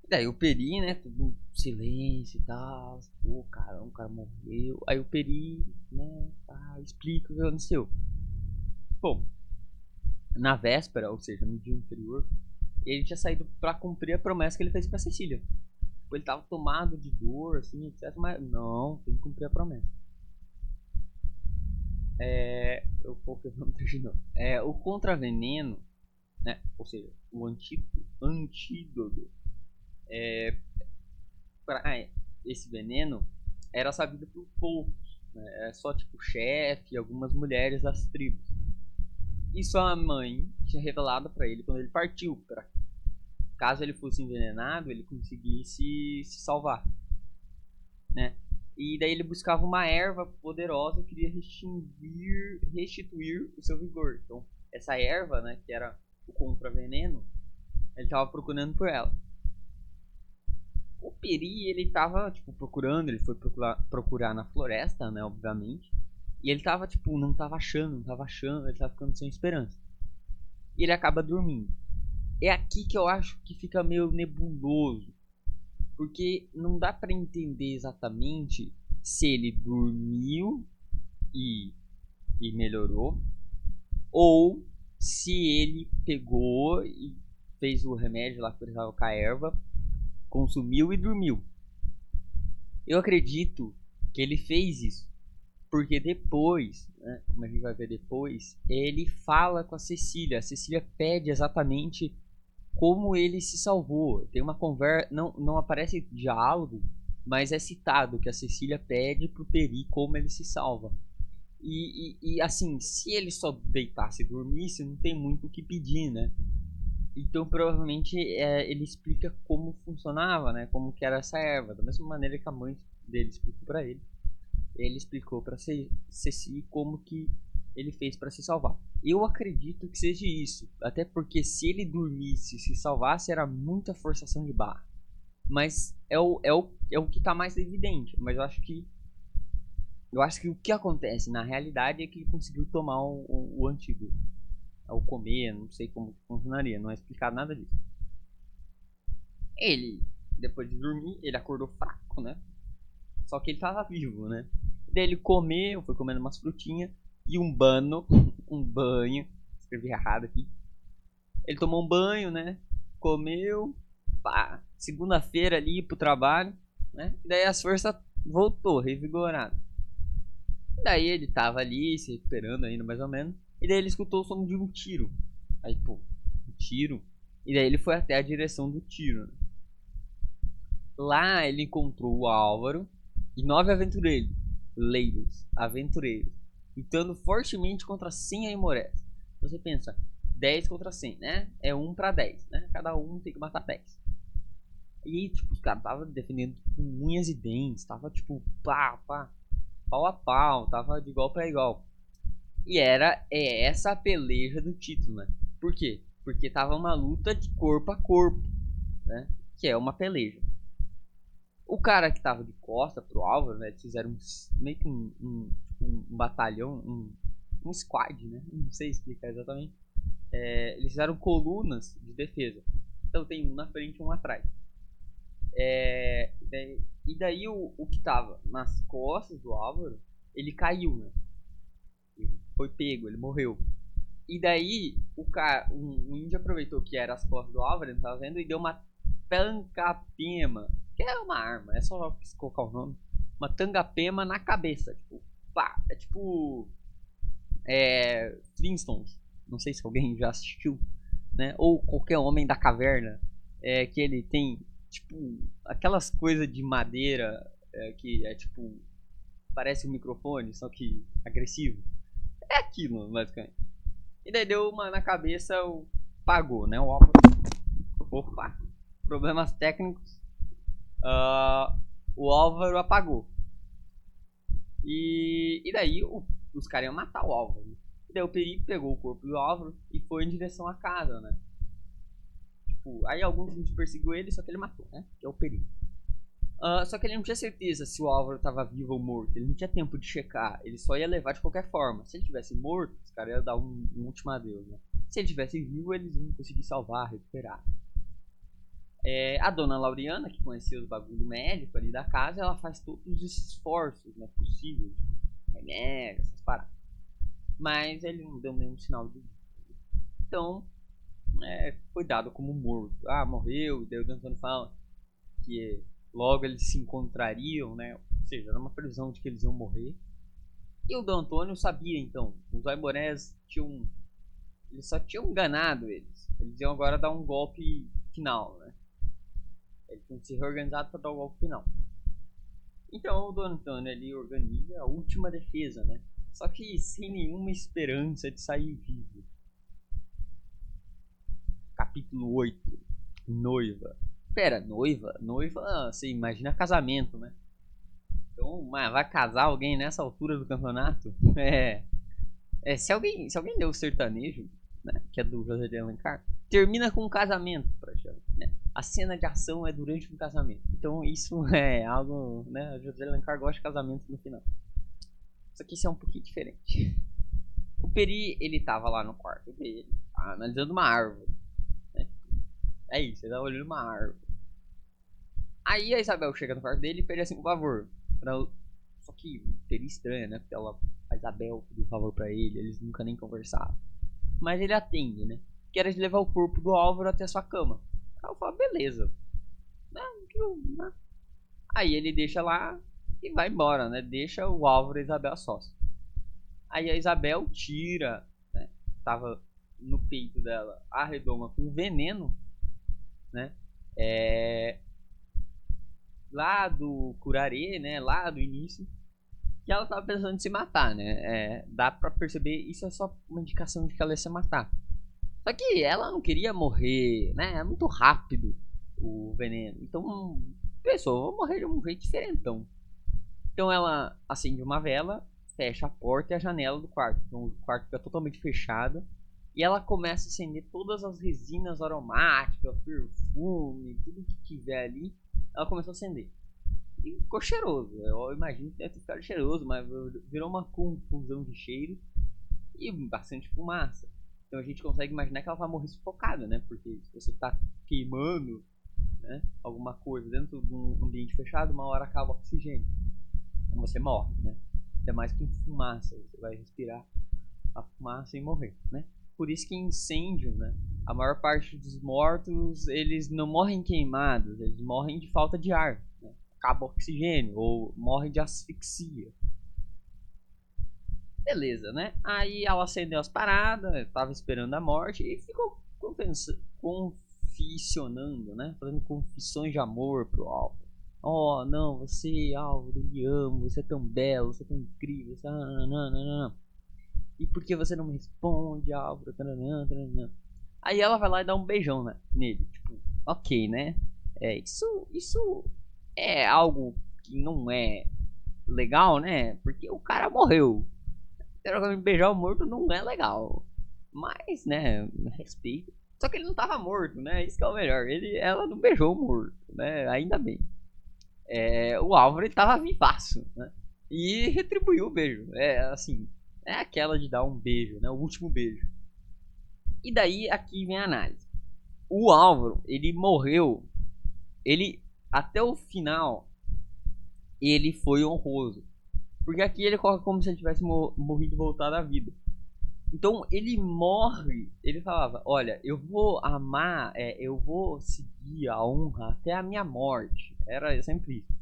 E daí o Peri, né, tudo silêncio e tal. Pô, caramba, o cara morreu. Aí o Peri, né, explica o que aconteceu. Bom, na véspera, ou seja, no dia anterior, ele tinha saído pra cumprir a promessa que ele fez pra Cecília. Tipo, ele tava tomado de dor, assim, etc. Mas não, tem que cumprir a promessa. O Pokémon terminou. O contraveneno, né? Ou seja, o antídoto para esse veneno era sabido por poucos, né? Era só tipo chefe e algumas mulheres das tribos. Isso a mãe tinha revelado para ele quando ele partiu, para caso ele fosse envenenado, ele conseguisse se salvar, né? E daí ele buscava uma erva poderosa que queria restituir o seu vigor. Então, essa erva, né, que era o contraveneno, ele estava procurando por ela. O Peri, ele tava, tipo, procurando, ele foi procurar na floresta, né, obviamente. E ele tava, tipo, não tava achando, ele tava ficando sem esperança. E ele acaba dormindo. É aqui que eu acho que fica meio nebuloso. Porque não dá pra entender exatamente se ele dormiu e, e melhorou. Ou se ele pegou e fez o remédio lá que precisava com a erva, consumiu e dormiu. Eu acredito que ele fez isso porque depois, né, como a gente vai ver depois, ele fala com a Cecília. A Cecília pede exatamente como ele se salvou. Tem uma conversa, não aparece diálogo, mas é citado que a Cecília pede pro Peri como ele se salva. E assim, se ele só deitasse e dormisse, não tem muito o que pedir, né? Então provavelmente ele explica como funcionava, né? Como que era essa erva, da mesma maneira que a mãe dele explicou para ele. Ele explicou para Ceci como que ele fez para se salvar. Eu acredito que seja isso, até porque se ele dormisse e se salvasse era muita forçação de barra. Mas é o que está mais evidente. Mas eu acho que o que acontece na realidade é que ele conseguiu tomar o antídoto. Ao comer, não sei como funcionaria, não é explicado nada disso. Ele, depois de dormir, ele acordou fraco, né? Só que ele tava vivo, né? Daí ele comeu, foi comendo umas frutinhas e um banho, escrevi errado aqui. Ele tomou um banho, né? Comeu, pá, segunda-feira ali pro trabalho, né? E daí as forças voltou, revigorado. Daí ele tava ali se recuperando ainda mais ou menos. E daí ele escutou o som de um tiro. Aí, pô, um tiro. E daí ele foi até a direção do tiro, né? Lá ele encontrou o Álvaro e 9 aventureiros, lutando fortemente contra 100 aimorés. Você pensa, 10 contra 100, né? É 1 para 10, né? Cada um tem que matar 10. E, tipo, os caras estavam defendendo com unhas e dentes, tava, tipo, pau a pau, tava de igual para igual. E é essa a peleja do título, né? Por quê? Porque tava uma luta de corpo a corpo, né? Que é uma peleja. O cara que tava de costa pro Álvaro, né? Eles fizeram meio que um batalhão, um squad, né? Não sei explicar exatamente. Eles fizeram colunas de defesa. Então tem um na frente e um atrás. E daí o que tava nas costas do Álvaro, ele caiu, né? Ele foi pego, ele morreu. E daí o índio aproveitou que era as costas do Álvaro, ele tava vendo, e deu uma tancapema, que é uma arma, é só colocar o nome. Uma tangapema na cabeça, tipo, pá, é tipo Flintstones. Não sei se alguém já assistiu, né? Ou qualquer Homem da Caverna, que ele tem, tipo, aquelas coisas de madeira que é tipo, parece um microfone, só que agressivo. É aquilo, basicamente. E daí deu uma na cabeça, pagou, né? O Álvaro. Opa! Problemas técnicos. Ah, o Álvaro apagou. E daí os caras iam matar o Álvaro. E daí o Peri pegou o corpo do Álvaro e foi em direção à casa, né? Tipo, aí alguns gente perseguiu ele, só que ele matou, né? Que é o Peri. Só que ele não tinha certeza se o Álvaro estava vivo ou morto. Ele não tinha tempo de checar. Ele só ia levar de qualquer forma. Se ele tivesse morto, os caras iam dar um último adeus, né? Se ele tivesse vivo, eles iam conseguir salvar, recuperar. A dona Lauriana, que conhecia os bagulho médico ali da casa, ela faz todos os esforços, né, possíveis, tipo, remédio, essas paradas. Mas ele não deu nenhum sinal de vida. Então, foi dado como morto. Ah, morreu, e daí o D'Antoni fala que logo eles se encontrariam, né? Ou seja, era uma previsão de que eles iam morrer. E o D'Antoni sabia, então. Os Aimorés tinham... Eles só tinham enganado eles. Eles iam agora dar um golpe final, né? Eles tinham se reorganizado para dar o golpe final. Então o D'Antoni ele organiza a última defesa, né? Só que sem nenhuma esperança de sair vivo. Capítulo 8. Noiva. Pera, noiva? Noiva, você imagina casamento, né? Então, vai casar alguém nessa altura do campeonato? Se alguém deu o sertanejo, né, que é do José de Alencar, termina com um casamento, praticamente, né? A cena de ação é durante um casamento. Então isso é algo, né? O José de Alencar gosta de casamento no final. Só que isso é um pouquinho diferente. O Peri, ele tava lá no quarto dele, analisando uma árvore, né? É isso, ele tava olhando uma árvore. Aí a Isabel chega no quarto dele e pede assim, por favor. Só que Peri estranha, né? Porque a Isabel pediu um favor pra ele, eles nunca nem conversaram. Mas ele atende, né? Que era de levar o corpo do Álvaro até a sua cama. Aí eu falo, beleza. Né? Aí ele deixa lá e vai embora, né? Deixa o Álvaro e a Isabel sós. Aí a Isabel tira, né? Tava no peito dela a redoma com veneno, né? Lá do Curarê, né? Lá do início. Que ela tava pensando em se matar, né? Dá pra perceber, isso é só uma indicação de que ela ia se matar. Só que ela não queria morrer, né? É muito rápido o veneno. Então, pensou, vou morrer de um jeito diferentão. Então ela acende uma vela, fecha a porta e a janela do quarto. Então o quarto fica totalmente fechado. E ela começa a acender todas as resinas aromáticas, perfume, tudo que tiver ali. Ela começou a acender. E ficou cheiroso. Eu imagino que deve ter ficado cheiroso, mas virou uma confusão de cheiros e bastante fumaça. Então a gente consegue imaginar que ela vai morrer sufocada, né? Porque se você está queimando, né, alguma coisa dentro de um ambiente fechado, uma hora acaba o oxigênio. Então você morre, né? Ainda mais com fumaça, você vai respirar a fumaça e morrer, né? Por isso que incêndio, né? A maior parte dos mortos, eles não morrem queimados, eles morrem de falta de ar, né? Acaba o oxigênio ou morrem de asfixia. Beleza, né? Aí ela acendeu as paradas, tava esperando a morte e ficou confissionando, né? Fazendo confissões de amor pro Álvaro. Oh, não, você, Álvaro, eu me amo, você é tão belo, você é tão incrível, você... E por que você não me responde, Álvaro? Aí ela vai lá e dá um beijão, né, nele. Tipo, ok, né? Isso é algo que não é legal, né? Porque o cara morreu. Beijar o morto não é legal. Mas, né, respeito. Só que ele não tava morto, né? Isso que é o melhor. Ela não beijou o morto, né? Ainda bem. O Álvaro ele tava vivaço, né? E retribuiu o beijo. Assim, é aquela de dar um beijo, né? O último beijo. E daí aqui vem a análise. O Álvaro, ele morreu. Ele, até o final, ele foi honroso. Porque aqui ele coloca como se ele tivesse morrido e voltado à vida. Então ele morre, ele falava, olha, eu vou amar, eu vou seguir a honra até a minha morte. Era sempre isso.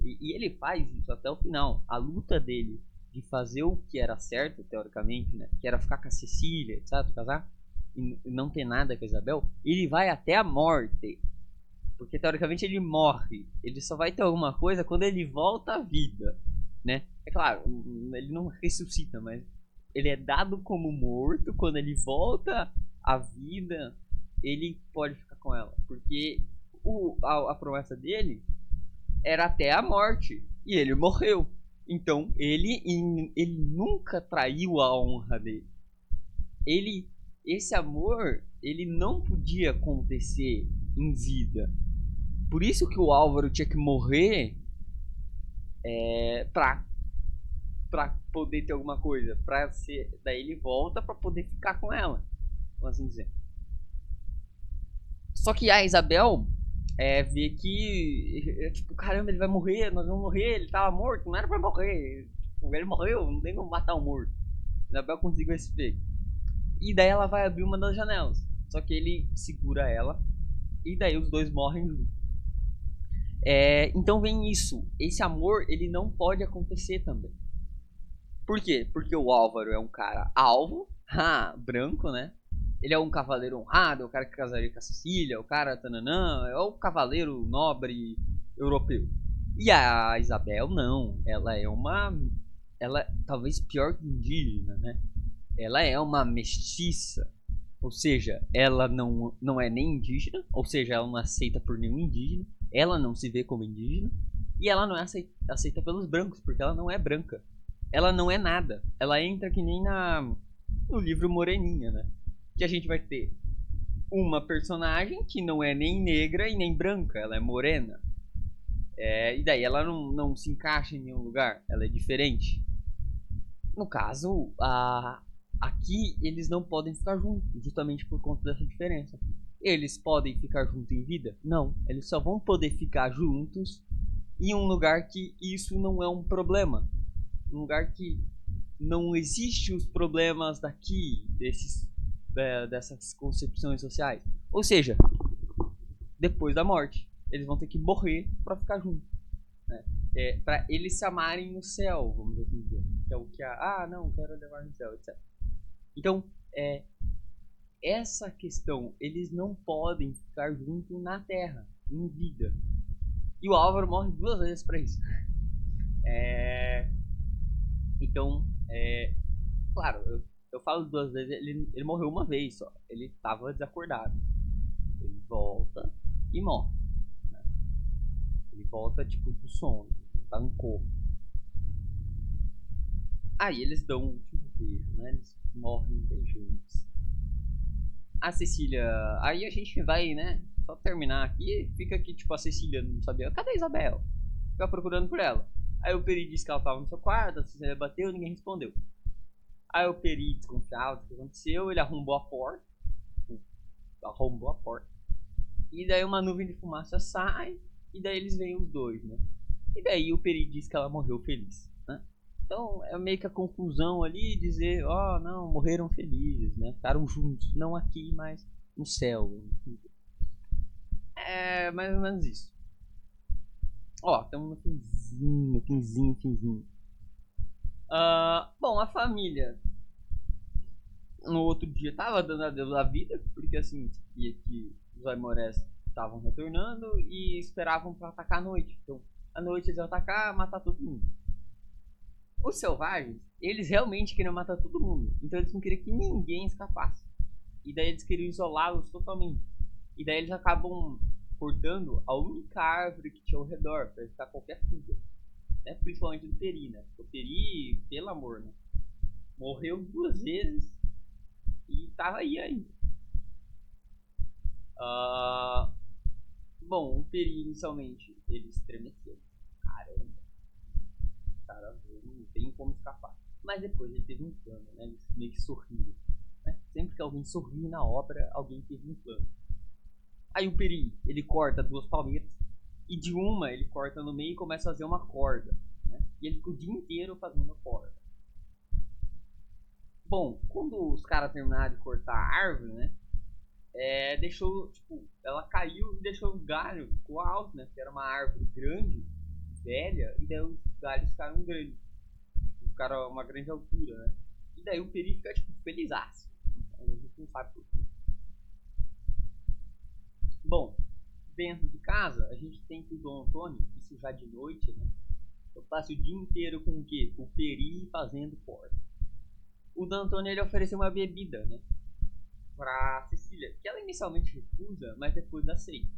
E ele faz isso até o final. A luta dele de fazer o que era certo, teoricamente, né? Que era ficar com a Cecília, sabe? Casar e não ter nada com a Isabel, ele vai até a morte. Porque teoricamente ele morre. Ele só vai ter alguma coisa quando ele volta à vida, né? É claro, ele não ressuscita, mas ele é dado como morto. Quando ele volta à vida, ele pode ficar com ela. Porque a promessa dele era até a morte. E ele morreu. Então ele nunca traiu a honra dele. Esse amor, ele não podia acontecer em vida. Por isso que o Álvaro tinha que morrer pra poder ter alguma coisa. Daí ele volta pra poder ficar com ela. Vamos assim dizer. Só que a Isabel vê que, tipo, caramba, ele vai morrer, nós vamos morrer, ele tava morto, não era pra morrer. Tipo, ele morreu, não tem como matar o morto. A Isabel conseguiu esse feito. E daí ela vai abrir uma das janelas. Só que ele segura ela. E daí os dois morrem juntos. Então vem isso. Esse amor, ele não pode acontecer também. Por quê? Porque o Álvaro é um cara alvo, branco, né? Ele é um cavaleiro honrado, é o cara que casaria com a Cecília, o cara tananã, é o cavaleiro nobre europeu. E a Isabel, não. Ela é uma... Ela talvez pior que indígena, né? Ela é uma mestiça. Ou seja, ela não é nem indígena, ou seja, ela não aceita por nenhum indígena, ela não se vê como indígena, e ela não é aceita pelos brancos, porque ela não é branca. Ela não é nada. Ela entra que nem no livro Moreninha, né? Que a gente vai ter uma personagem que não é nem negra e nem branca, ela é morena. E daí ela não se encaixa em nenhum lugar, ela é diferente. No caso, aqui eles não podem ficar juntos, justamente por conta dessa diferença. Eles podem ficar juntos em vida? Não, eles só vão poder ficar juntos em um lugar que isso não é um problema. Um lugar que não existe os problemas daqui, dessas concepções sociais. Ou seja, depois da morte, eles vão ter que morrer para ficar juntos. Né? Para eles se amarem no céu, vamos assim dizer. Que é o que não, quero levar no céu, etc. Então, essa questão, eles não podem ficar juntos na Terra, em vida. E o Álvaro morre 2 vezes pra isso. Então, claro, eu falo 2 vezes, ele morreu uma vez só. Ele tava desacordado. Ele volta e morre. Né? Ele volta, tipo, do sono. Tá em coma. Aí eles dão um beijo, né? Eles morrem beijando. A Cecília. Aí a gente vai, né? Só terminar aqui. Fica aqui, tipo, a Cecília não sabia. Cadê a Isabel? Fica procurando por ela. Aí o Peri disse que ela tava no seu quarto. A Cecília bateu e ninguém respondeu. Aí o Peri desconfiava do que aconteceu. Ele arrombou a porta. E daí uma nuvem de fumaça sai. E daí eles veem os dois, né? E daí o Peri diz que ela morreu feliz, né? Então é meio que a conclusão ali, dizer, não, morreram felizes, né? Ficaram juntos, não aqui, mas no céu. É mais ou menos isso. Estamos no finzinho. Bom, a família no outro dia tava dando adeus à vida, porque assim, sabia que os Aimorés estavam retornando e esperavam para atacar à noite. Então, à noite eles iam atacar, matar todo mundo. Os selvagens, eles realmente queriam matar todo mundo. Então eles não queriam que ninguém escapasse. E daí eles queriam isolá-los totalmente. E daí eles acabam cortando a única árvore que tinha ao redor para evitar qualquer fuga. Né? Principalmente do Peri, né? O Peri, pelo amor, né? Morreu 2 vezes e tava aí ainda. Bom, o Peri inicialmente ele estremeceu. Caramba. Cara, não tem como escapar. Mas depois ele teve um plano, né? Ele meio que sorriu. Né? Sempre que alguém sorri na obra, alguém teve um plano. Aí o Peri, ele corta 2 palmeiras. E de uma ele corta no meio e começa a fazer uma corda. Né? E ele fica o dia inteiro fazendo corda. Bom, quando os caras terminaram de cortar a árvore, né? Deixou, tipo, ela caiu e deixou o galho, ficou alto, né? Porque era uma árvore grande, velha, e daí os galhos ficaram grandes. ficaram a uma grande altura, né? E daí o Peri fica, tipo, felizaço. A gente não sabe por quê. Bom, dentro de casa, a gente tem que o Dom Antônio, isso já de noite, né? Eu passo o dia inteiro com o quê? O Peri fazendo porta. O Dom Antônio, ele ofereceu uma bebida, né? Pra Cecília, que ela inicialmente recusa, mas depois aceita.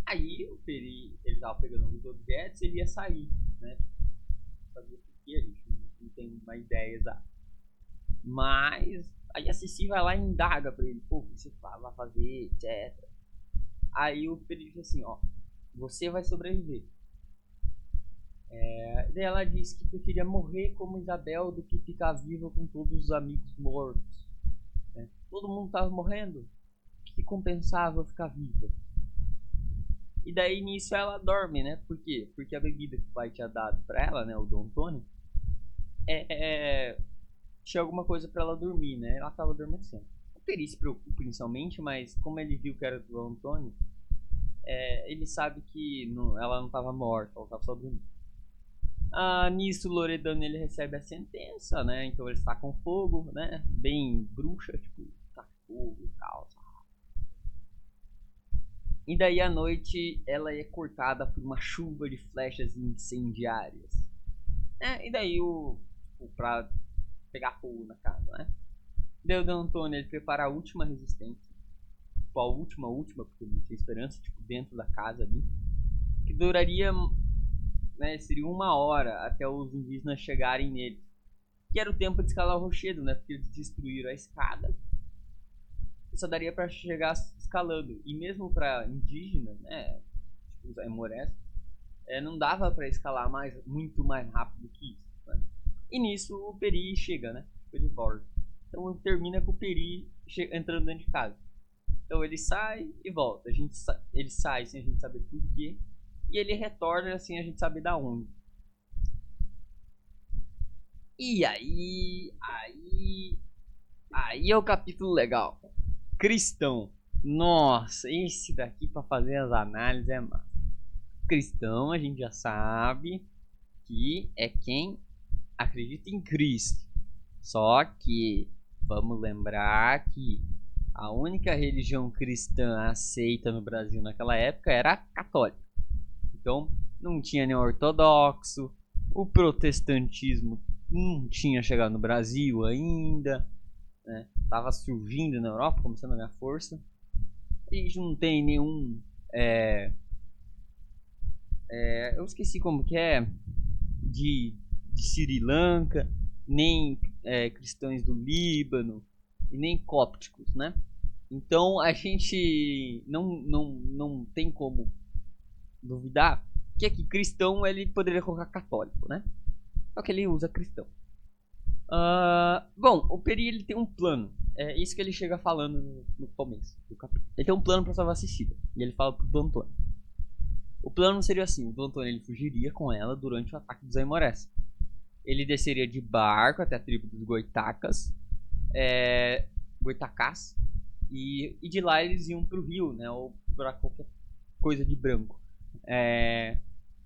Aí o Peri, ele tava pegando alguns objetos, ele ia sair, né? Fazer o que a gente não tem uma ideia exata. Mas aí a Ceci vai lá e indaga pra ele, pô, o que você vai fazer, etc. Aí o Peri diz assim, ó, você vai sobreviver. Daí ela disse que preferia morrer como Isabel do que ficar viva com todos os amigos mortos. Né? Todo mundo tava morrendo, o que compensava eu ficar viva? E daí nisso ela dorme, né? Por quê? Porque a bebida que o pai tinha dado pra ela, né? O Dom Antônio, tinha alguma coisa pra ela dormir, né? Ela tava adormecendo. O Peri se preocupa inicialmente, mas como ele viu que era do Dom Antônio, ele sabe que ela não tava morta, ela tava só dormindo. Nisso Loredano ele recebe a sentença, né? Então ele está com fogo, né? Bem bruxa, tipo, tá fogo e tal. E daí à noite ela é cortada por uma chuva de flechas incendiárias. E daí pra pegar fogo na casa, né? Daí o Dom Antônio ele prepara a última resistência. Tipo, a última, porque não tinha esperança, tipo, dentro da casa ali. Que duraria, né, seria 1 hora até os indígenas chegarem nele. Que era o tempo de escalar o rochedo, né? Porque eles destruíram a escada. E só daria pra chegar escalando. E mesmo pra indígena, né? Tipo, os aimorés, não dava pra escalar muito mais rápido que isso. Né? E nisso o Peri chega, né? Ele volta. Então termina com o Peri entrando dentro de casa. Então ele sai e volta. Ele sai sem a gente saber por quê. E ele retorna sem a gente saber da onde. E aí é o capítulo legal. Cristão. Nossa, esse daqui para fazer as análises é massa. Cristão, a gente já sabe que é quem acredita em Cristo. Só que vamos lembrar que a única religião cristã aceita no Brasil naquela época era a católica. Então não tinha nem ortodoxo, o protestantismo não tinha chegado no Brasil ainda, né? Tava surgindo na Europa, começando a ganhar força. A gente não tem nenhum eu esqueci como que é de Sri Lanka, nem cristãos do Líbano e nem cópticos, né? Então a gente não tem como duvidar que aqui cristão ele poderia colocar católico, né? Só que ele usa cristão. Bom, o Peri ele tem um plano. É isso que ele chega falando no começo do capítulo. Ele tem um plano para salvar a Cecília. E ele fala pro Dom Antônio. O plano seria assim: o Dom Antônio ele fugiria com ela durante o ataque dos Aimorés. Ele desceria de barco até a tribo dos Goitacas, Goitacás, e de lá eles iam pro rio, né? Ou pra qualquer coisa de branco.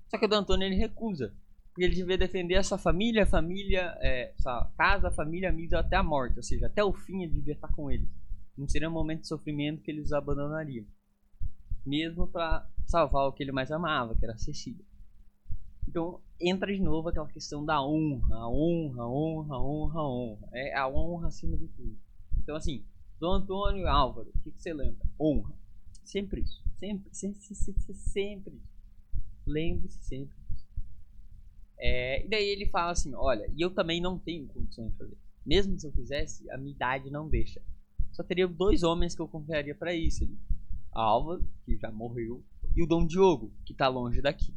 Só que o Dom Antônio ele recusa. Porque ele devia defender a sua família, sua casa, família, amigos até a morte. Ou seja, até o fim ele devia estar com eles. Não seria um momento de sofrimento que eles os abandonariam. Mesmo para salvar o que ele mais amava, que era a Cecília. Então entra de novo aquela questão da honra. A honra. É a honra acima de tudo. Então assim, Dom Antônio e Álvaro, o que você lembra? Honra. Sempre isso. Sempre. Lembre-se sempre. E daí ele fala assim, olha, e eu também não tenho condições de fazer. Mesmo se eu quisesse, a minha idade não deixa. Só teria 2 homens que eu confiaria para isso. Álvaro, que já morreu, e o Dom Diogo, que tá longe daqui.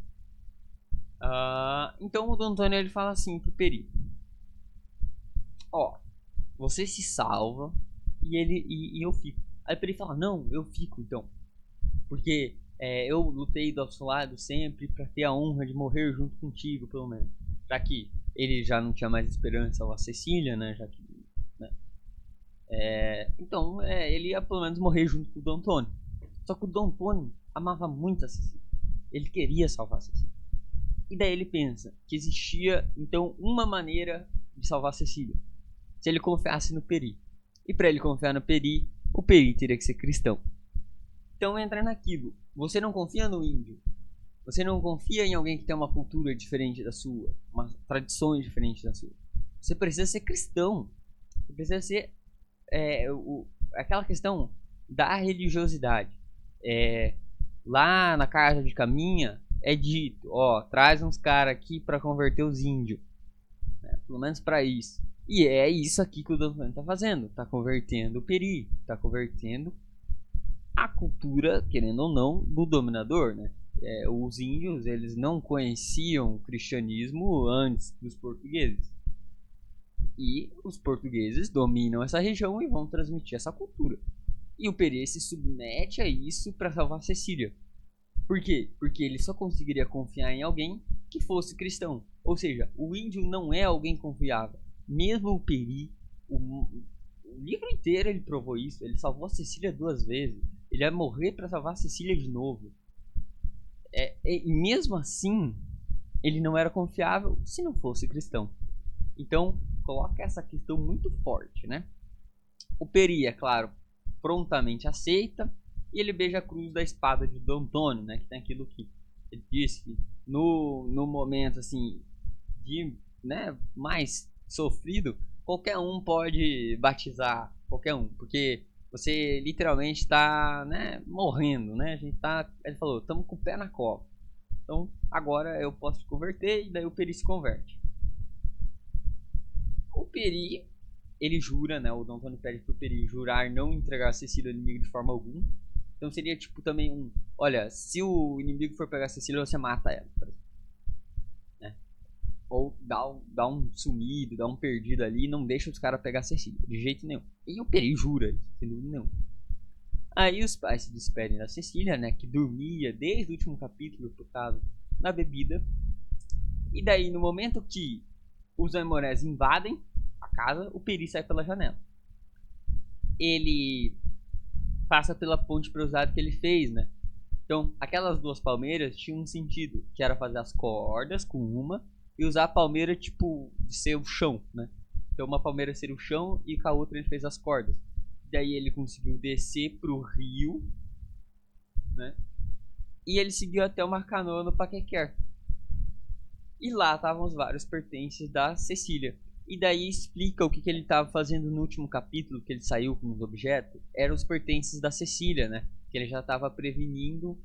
Então o Dom Antônio ele fala assim pro Peri: ó, você se salva e eu fico. Aí o Peri fala: não, eu fico então. Porque eu lutei do seu lado sempre pra ter a honra de morrer junto contigo, pelo menos. Já que ele já não tinha mais esperança ou a Cecília, né? Já que, né? Então ele ia pelo menos morrer junto com o Dom Antônio. Só que o Dom Antônio amava muito a Cecília. Ele queria salvar a Cecília. E daí ele pensa que existia, então, uma maneira de salvar Cecília. Se ele confiasse no Peri. E para ele confiar no Peri, o Peri teria que ser cristão. Então entra naquilo. Você não confia no índio. Você não confia em alguém que tem uma cultura diferente da sua. Uma tradições diferentes da sua. Você precisa ser cristão. Você precisa ser aquela questão da religiosidade. Lá na Casa de Caminha é dito, traz uns caras aqui para converter os índios, né? Pelo menos para isso. E é isso aqui que o Don Antônio tá fazendo, tá convertendo o Peri, tá convertendo a cultura, querendo ou não, do dominador, né? Os índios, eles não conheciam o cristianismo antes dos portugueses. E os portugueses dominam essa região e vão transmitir essa cultura. E o Peri se submete a isso para salvar Cecília. Por quê? Porque ele só conseguiria confiar em alguém que fosse cristão. Ou seja, o índio não é alguém confiável. Mesmo o Peri, o livro inteiro ele provou isso. Ele salvou a Cecília 2 vezes. Ele ia morrer para salvar a Cecília de novo. E mesmo assim, ele não era confiável se não fosse cristão. Então, coloca essa questão muito forte, né? O Peri, é claro, prontamente aceita e ele beija a cruz da espada de Don Antônio, né? Que tem aquilo que ele disse que no momento assim de, né, mais sofrido, qualquer um pode batizar qualquer um, porque você literalmente está, né, morrendo, né? Ele falou, estamos com o pé na cova. Então agora eu posso te converter e daí o Peri se converte. O Peri, ele jura, né? O Don Antônio pede pro Peri jurar não entregar a Cecília ao inimigo de forma alguma. Então seria tipo também olha, se o inimigo for pegar a Cecília, você mata ela, né? Ou dá um sumido, dá um perdido ali e não deixa os caras pegar a Cecília, de jeito nenhum. E o Peri jura, sem dúvida nenhuma. Aí os pais se despedem da Cecília, né? Que dormia desde o último capítulo por causa da bebida. E daí, no momento que os Aimorés invadem a casa, o Peri sai pela janela. Ele passa pela ponte cruzada que ele fez, né? Então, aquelas duas palmeiras tinham um sentido, que era fazer as cordas com uma e usar a palmeira tipo de ser o chão, né? Então, uma palmeira seria o chão e com a outra ele fez as cordas. Daí ele conseguiu descer pro rio, né? E ele seguiu até uma canoa no Paquequer. E lá estavam os vários pertences da Cecília. E daí explica o que ele estava fazendo no último capítulo, que ele saiu com os objetos. Eram os pertences da Cecília, né? Que ele já estava prevenindo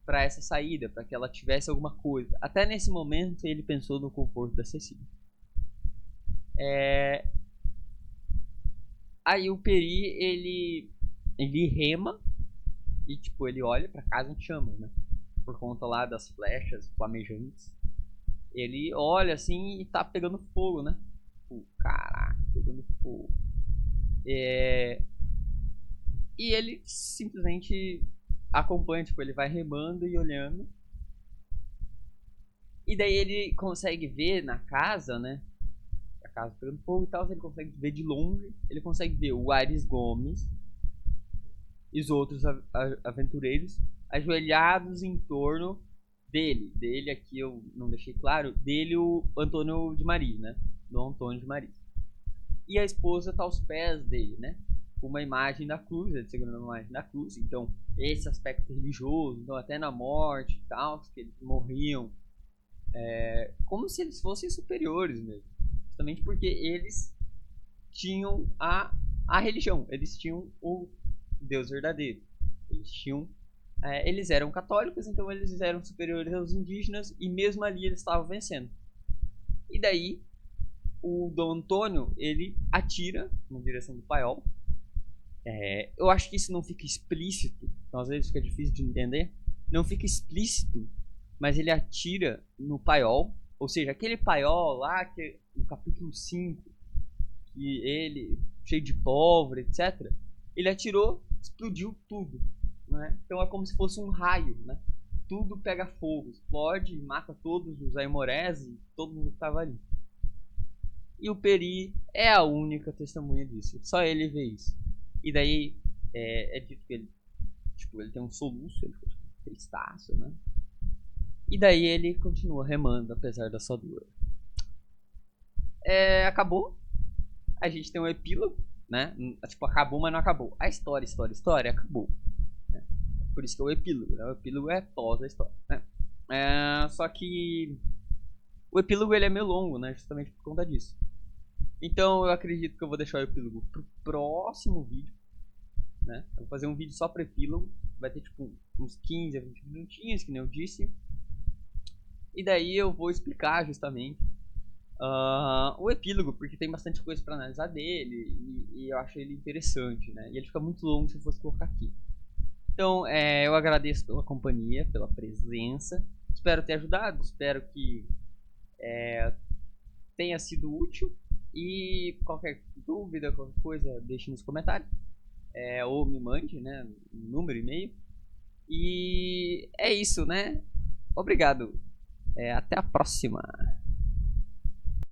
para essa saída, para que ela tivesse alguma coisa. Até nesse momento ele pensou no conforto da Cecília. Aí o Peri, ele rema e tipo, ele olha para casa em chamas, né? Por conta lá das flechas flamejantes. Ele olha assim e tá pegando fogo, né? Caraca, pegando fogo. E ele simplesmente acompanha, tipo, ele vai remando e olhando. E daí ele consegue ver na casa, né? A casa pegando fogo e tal, ele consegue ver de longe. Ele consegue ver o Aires Gomes e os outros aventureiros ajoelhados em torno dele aqui eu não deixei claro, dele o Antônio de Maris, né? Dom Antônio de Maris. E a esposa tá aos pés dele, né? Com uma imagem da cruz, ele segurando uma imagem da cruz. Então, esse aspecto religioso, então até na morte e tal, que eles morriam, como se eles fossem superiores mesmo. Justamente porque eles tinham a religião, eles tinham o Deus verdadeiro. Eles eram católicos, então eles eram superiores aos indígenas e mesmo ali eles estavam vencendo. E daí o Dom Antônio, ele atira na direção do paiol. Eu acho que isso não fica explícito, então às vezes fica difícil de entender. Não fica explícito, mas ele atira no paiol, ou seja, aquele paiol lá que no capítulo 5, que ele cheio de pólvora, etc. Ele atirou, explodiu tudo, né? Então é como se fosse um raio, né? Tudo pega fogo, explode, mata todos os Aimorés e todo mundo que estava ali. E o Peri é a única testemunha disso, só ele vê isso. E daí é dito que ele tem um soluço, ele fica tipo tristaço, né? E daí ele continua remando, apesar da sua dor. Acabou. A gente tem um epílogo, né? Tipo, acabou, mas não acabou. A história acabou. Né? Por isso que é o epílogo, né? O epílogo é pós a história, né? Só que o epílogo ele é meio longo, né? Justamente por conta disso. Então eu acredito que eu vou deixar o epílogo pro próximo vídeo, né? Eu vou fazer um vídeo só pro epílogo. Vai ter tipo uns 15 a 20 minutinhos, que nem eu disse. E daí eu vou explicar justamente o epílogo, porque tem bastante coisa para analisar dele e eu acho ele interessante, né? E ele fica muito longo se eu fosse colocar aqui. Então, eu agradeço pela companhia, pela presença. Espero ter ajudado, espero que tenha sido útil. E qualquer dúvida, qualquer coisa, deixe nos comentários. Ou me mande, né? Número, e-mail. E é isso, né? Obrigado. Até a próxima.